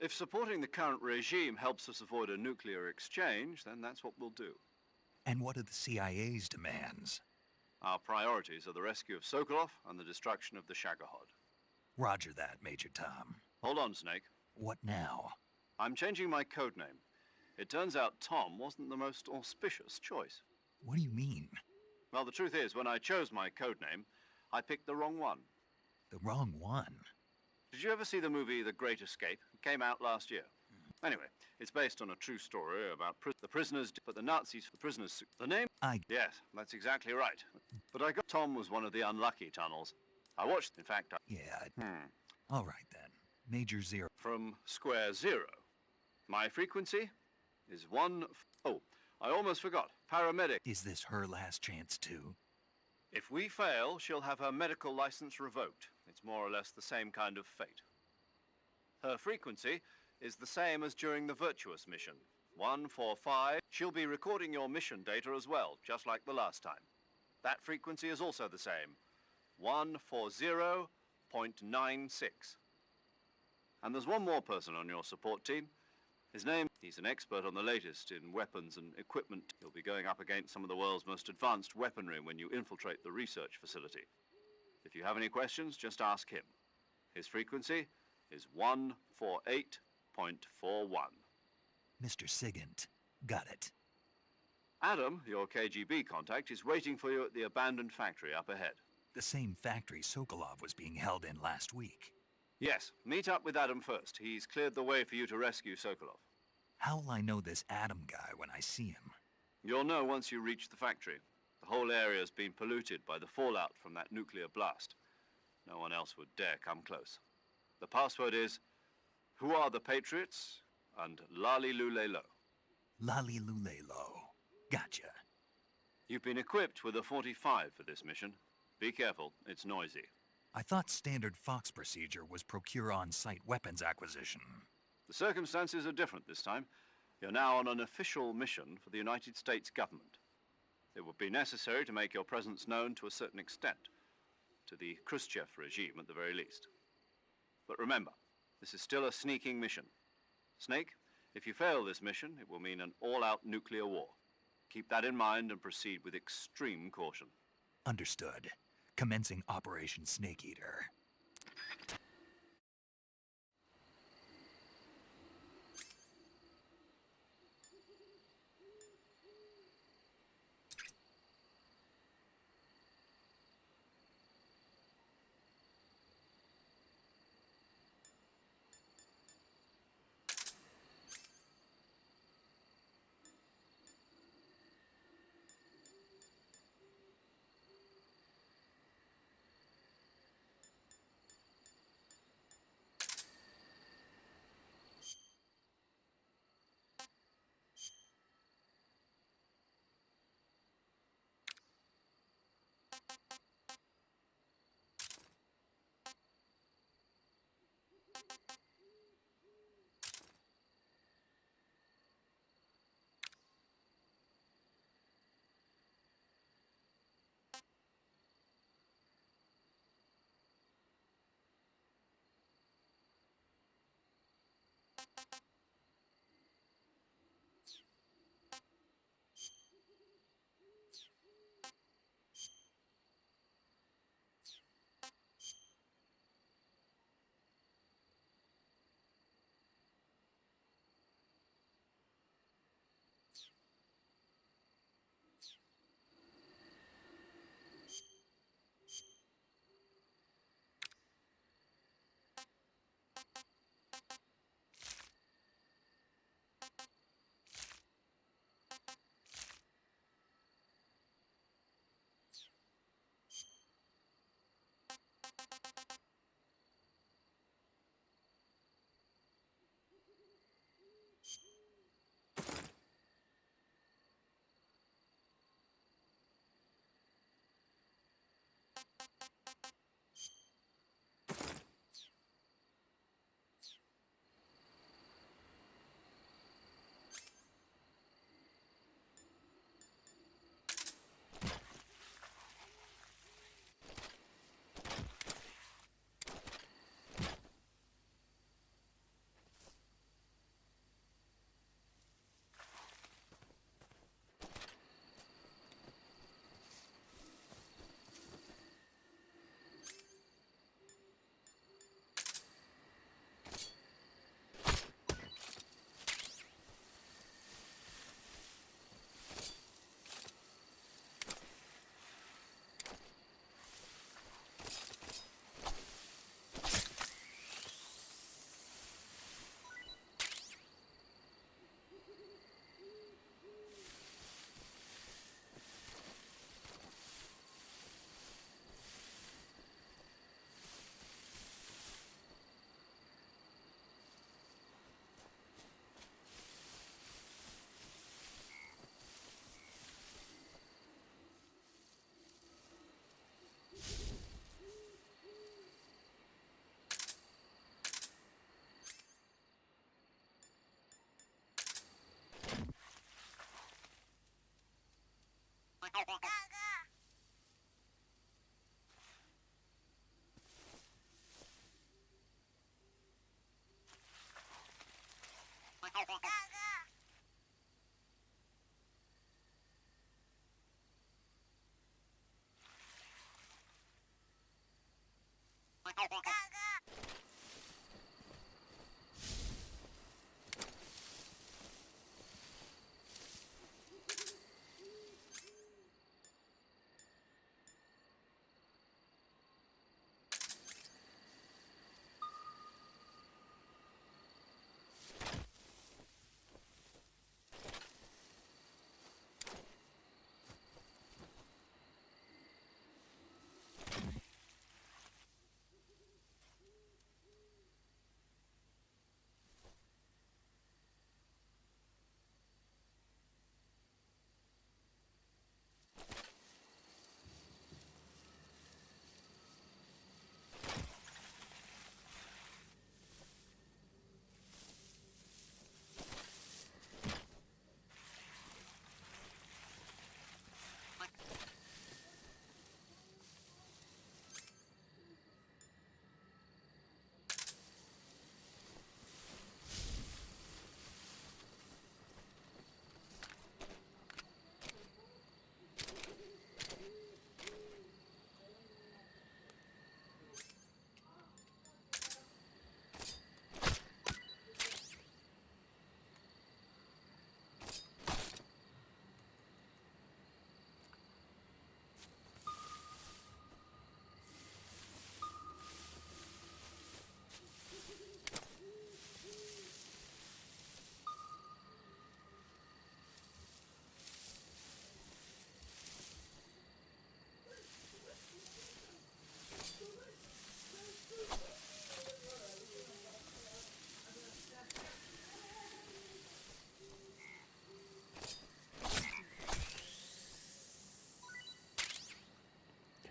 If supporting the current regime helps us avoid a nuclear exchange, then that's what we'll do. And what are the CIA's demands? Our priorities are the rescue of Sokolov and the destruction of the Shagohod. Roger that, Major Tom. Hold on, Snake. What now? I'm changing my codename. It turns out Tom wasn't the most auspicious choice. What do you mean? Well, the truth is, when I chose my codename, I picked the wrong one. The wrong one? Did you ever see the movie The Great Escape? It came out last year. Anyway, it's based on a true story about the prisoners, but the Nazis, the prisoners, the name? Yes, that's exactly right. But I got Tom was one of the unlucky tunnels. I watched, in fact, All right then. Major Zero. From Square Zero. My frequency is Oh, I almost forgot. Paramedic. Is this her last chance too? If we fail, she'll have her medical license revoked. It's more or less the same kind of fate. Her frequency is the same as during the Virtuous mission. 145. She'll be recording your mission data as well, just like the last time. That frequency is also the same. 140.96. And there's one more person on your support team. His name, he's an expert on the latest in weapons and equipment. He'll be going up against some of the world's most advanced weaponry when you infiltrate the research facility. If you have any questions, just ask him. His frequency is 148.41. Mr. Sigint. Got it. Adam, your KGB contact, is waiting for you at the abandoned factory up ahead. The same factory Sokolov was being held in last week. Yes, meet up with Adam first. He's cleared the way for you to rescue Sokolov. How will I know this Adam guy when I see him? You'll know once you reach the factory. The whole area's been polluted by the fallout from that nuclear blast. No one else would dare come close. The password is, "Who are the Patriots?" and Lali Lule Lo. Lali Lule Lo. Gotcha. You've been equipped with a 45 for this mission. Be careful, it's noisy. I thought standard Fox procedure was procure on-site weapons acquisition. The circumstances are different this time. You're now on an official mission for the United States government. It would be necessary to make your presence known to a certain extent, to the Khrushchev regime at the very least. But remember, this is still a sneaking mission. Snake, if you fail this mission, it will mean an all-out nuclear war. Keep that in mind and proceed with extreme caution. Understood. Commencing Operation Snake Eater.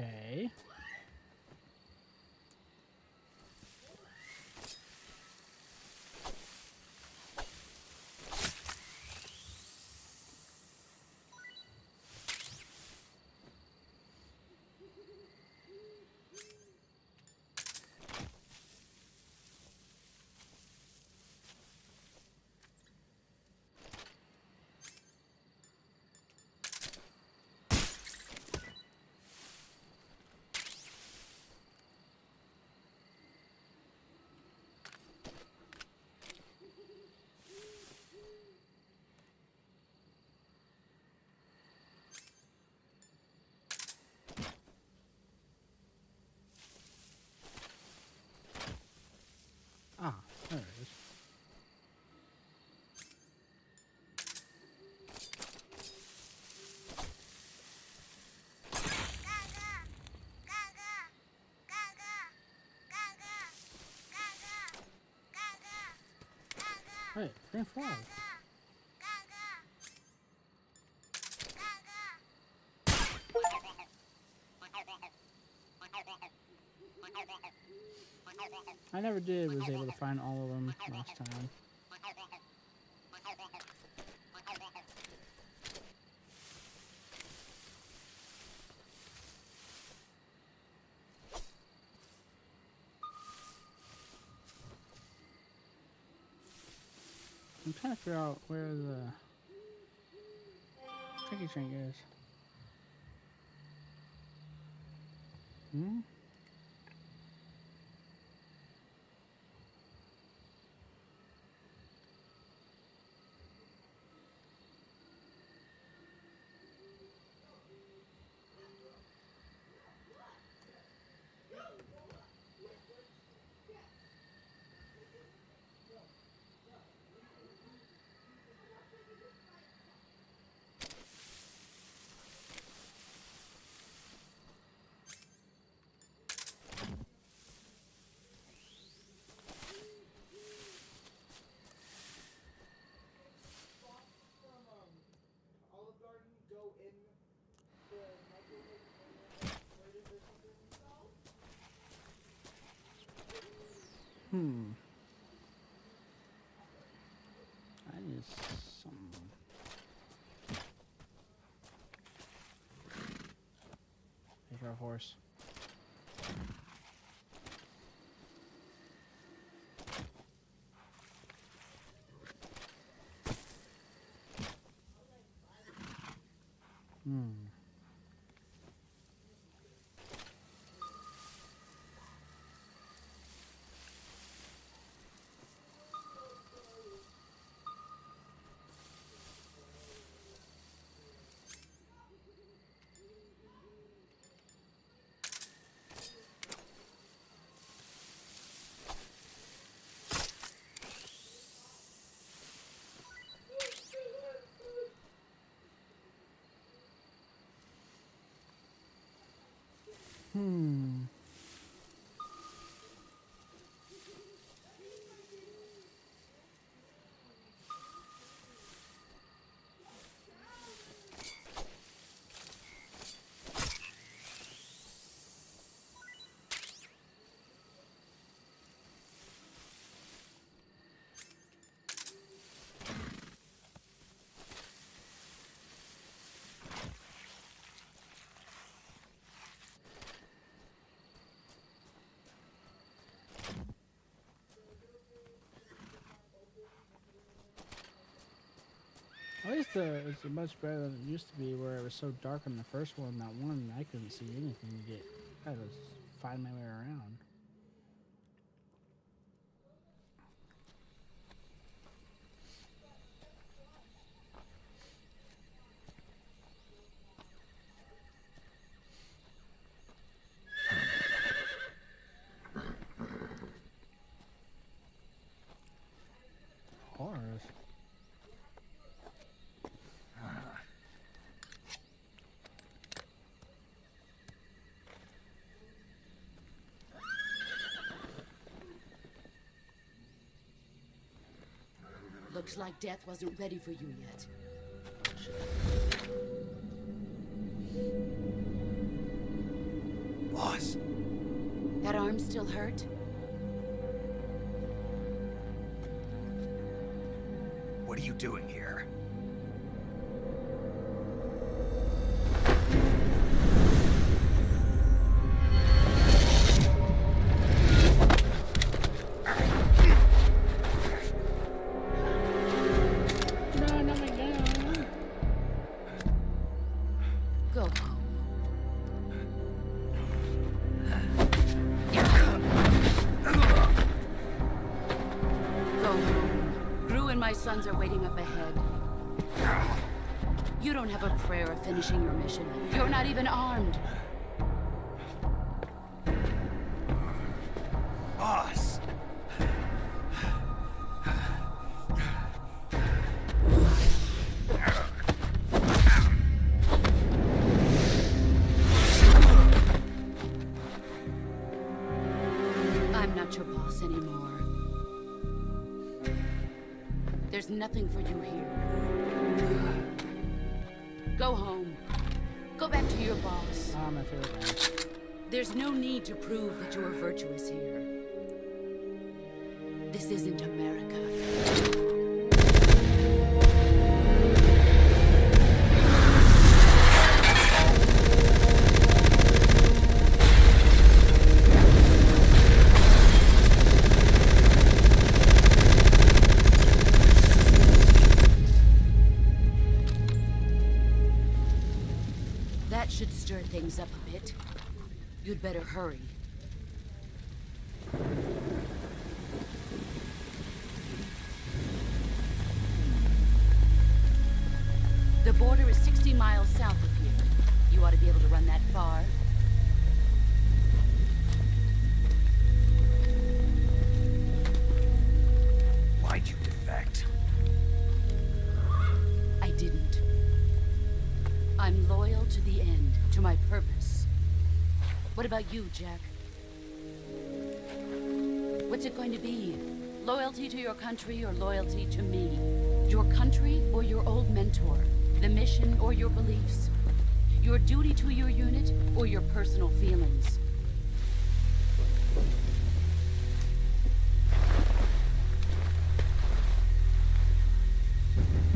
Okay. Ah, there it is. Hey, green flag. I never was able to find all of them last time. I'm trying to figure out where the tricky drink is. Hmm? I need some. Take our horse. At least it's much better than it used to be, where it was so dark in the first one. That one, I couldn't see anything to get. I had to find my way around. Horrors. Looks like death wasn't ready for you yet. Boss. That arm still hurt? What are you doing here? Go home. Go home. Gru and my sons are waiting up ahead. You don't have a prayer of finishing your mission. You're not even armed. Boss! I'm not your boss anymore. There's nothing for you here. Go home. Go back to your boss. My favorite guy. There's no need to prove that you are virtuous here. This isn't America. That should stir things up a bit. You'd better hurry. The border is 60 miles south of here. You ought to be able to run that far. Why'd you defect? I didn't. I'm loyal to the end, to my purpose. What about you, Jack? What's it going to be? Loyalty to your country or loyalty to me? Your country or your old mentor? The mission or your beliefs? Your duty to your unit or your personal feelings?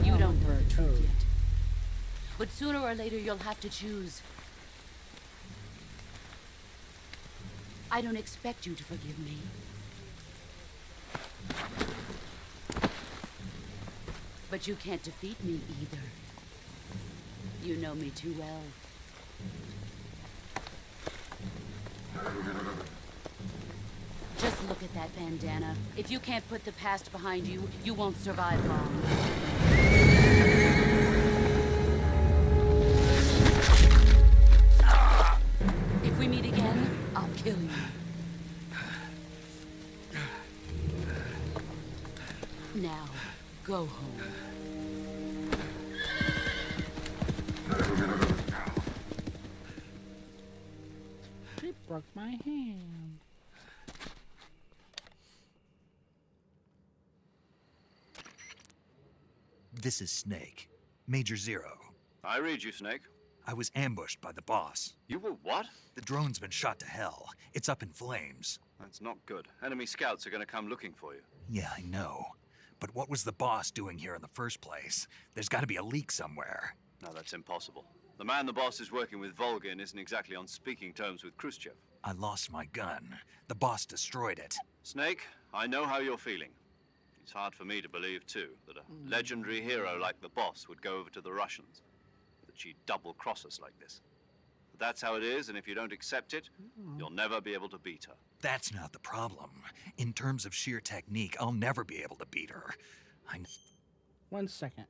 You don't know the truth yet. But sooner or later you'll have to choose. I don't expect you to forgive me. But you can't defeat me either. You know me too well. Just look at that bandana. If you can't put the past behind you, you won't survive long. If we meet again, I'll kill you. Now, go home. She broke my hand. This is Snake. Major Zero. I read you, Snake. I was ambushed by the boss. You were what? The drone's been shot to hell. It's up in flames. That's not good. Enemy scouts are gonna come looking for you. Yeah, I know. But what was the boss doing here in the first place? There's gotta be a leak somewhere. No, that's impossible. The man the boss is working with, Volgin, isn't exactly on speaking terms with Khrushchev. I lost my gun. The boss destroyed it. Snake, I know how you're feeling. It's hard for me to believe, too, that a legendary hero like the boss would go over to the Russians. That she'd double-cross us like this. But that's how it is, and if you don't accept it, you'll never be able to beat her. That's not the problem. In terms of sheer technique, I'll never be able to beat her. 1 second.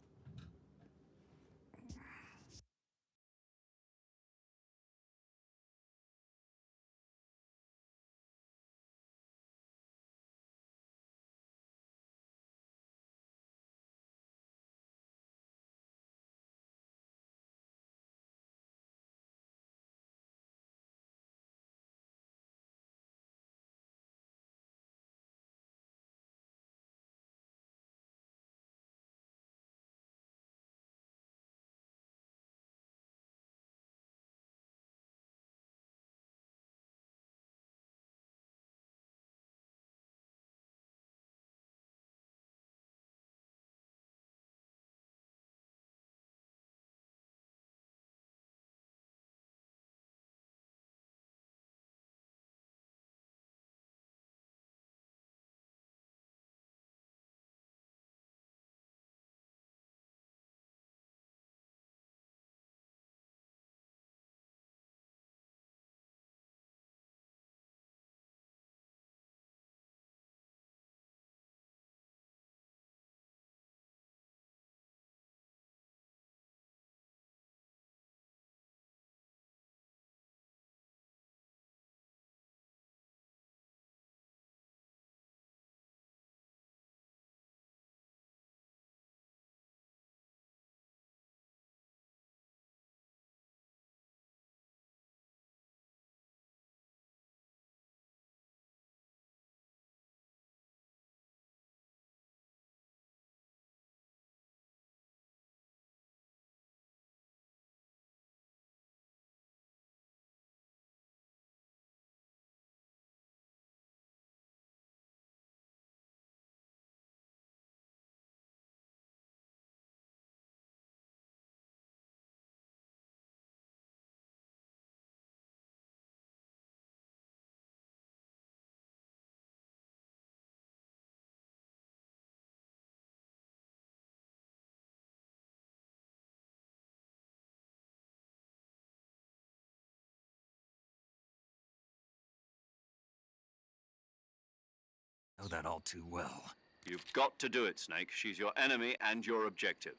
that all too well. You've got to do it, Snake. She's your enemy and your objective.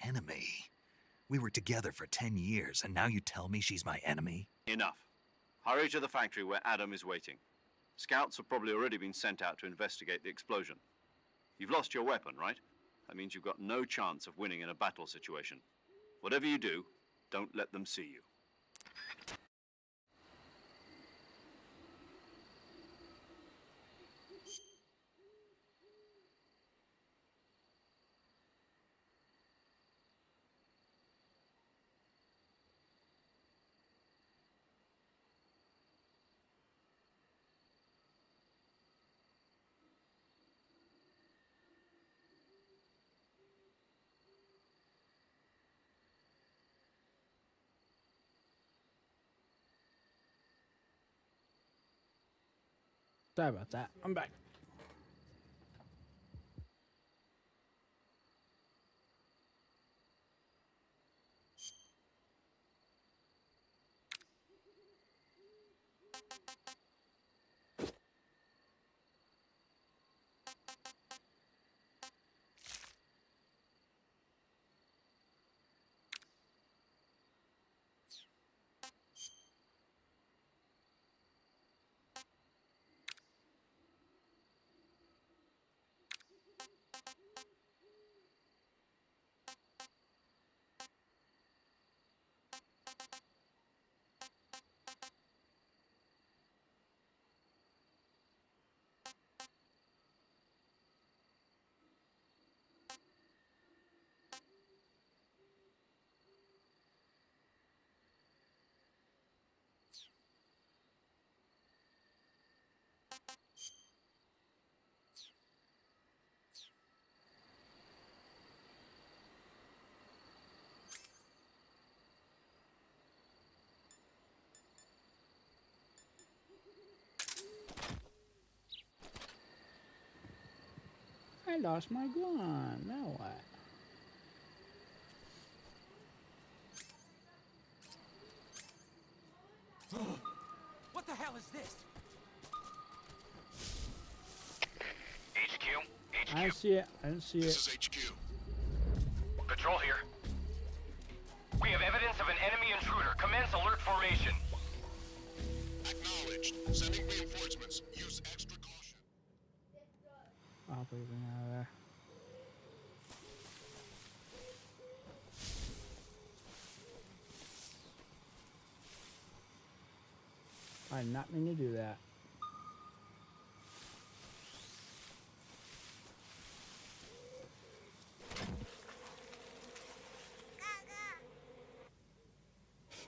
Enemy? We were together for 10 years, and now you tell me she's my enemy? Enough. Hurry to the factory where Adam is waiting. Scouts have probably already been sent out to investigate the explosion. You've lost your weapon, right? That means you've got no chance of winning in a battle situation. Whatever you do, don't let them see you. Sorry about that. I'm back. I lost my gun. Now what? What the hell is this? HQ? I didn't see it. I didn't see it. This is HQ. Patrol here. We have evidence of an enemy intruder. Commence alert formation. Acknowledged. Sending reinforcements. Use extra caution. I'll put it out of there. I did not mean to do that.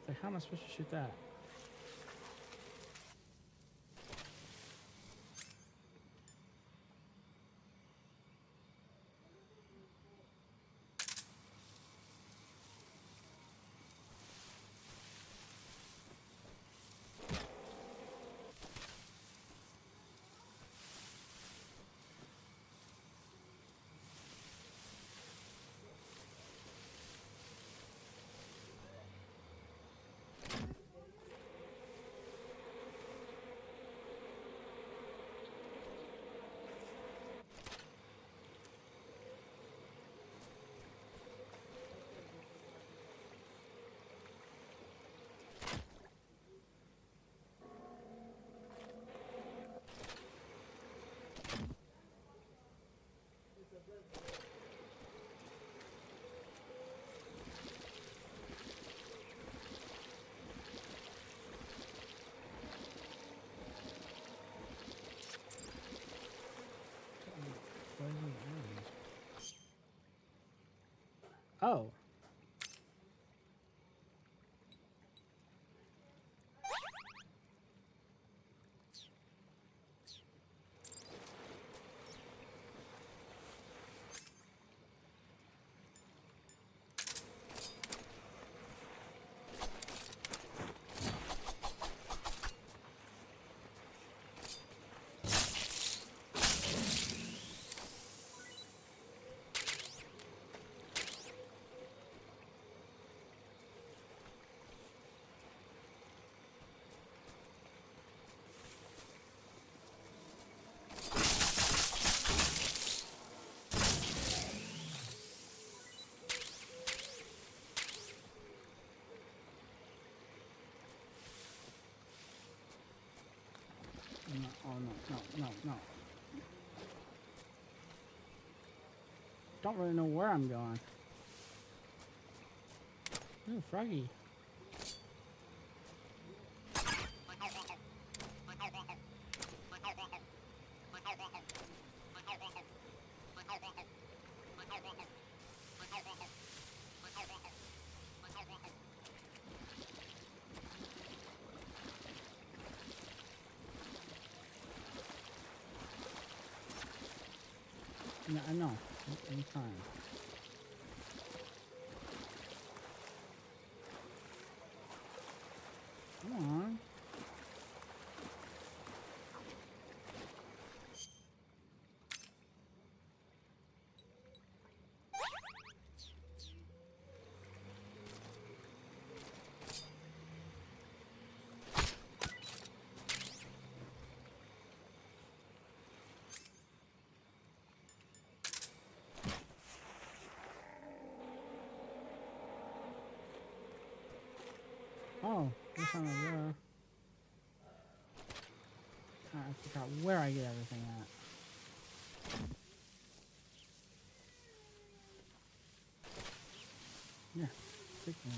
Like, how am I supposed to shoot that? Oh. no. Don't really know where I'm going. Ooh, Froggy. Yeah, I know. I'm fine. Come on. Oh, there's something there. I forgot where I get everything at. Yeah, freaking.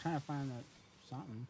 Trying to find that something.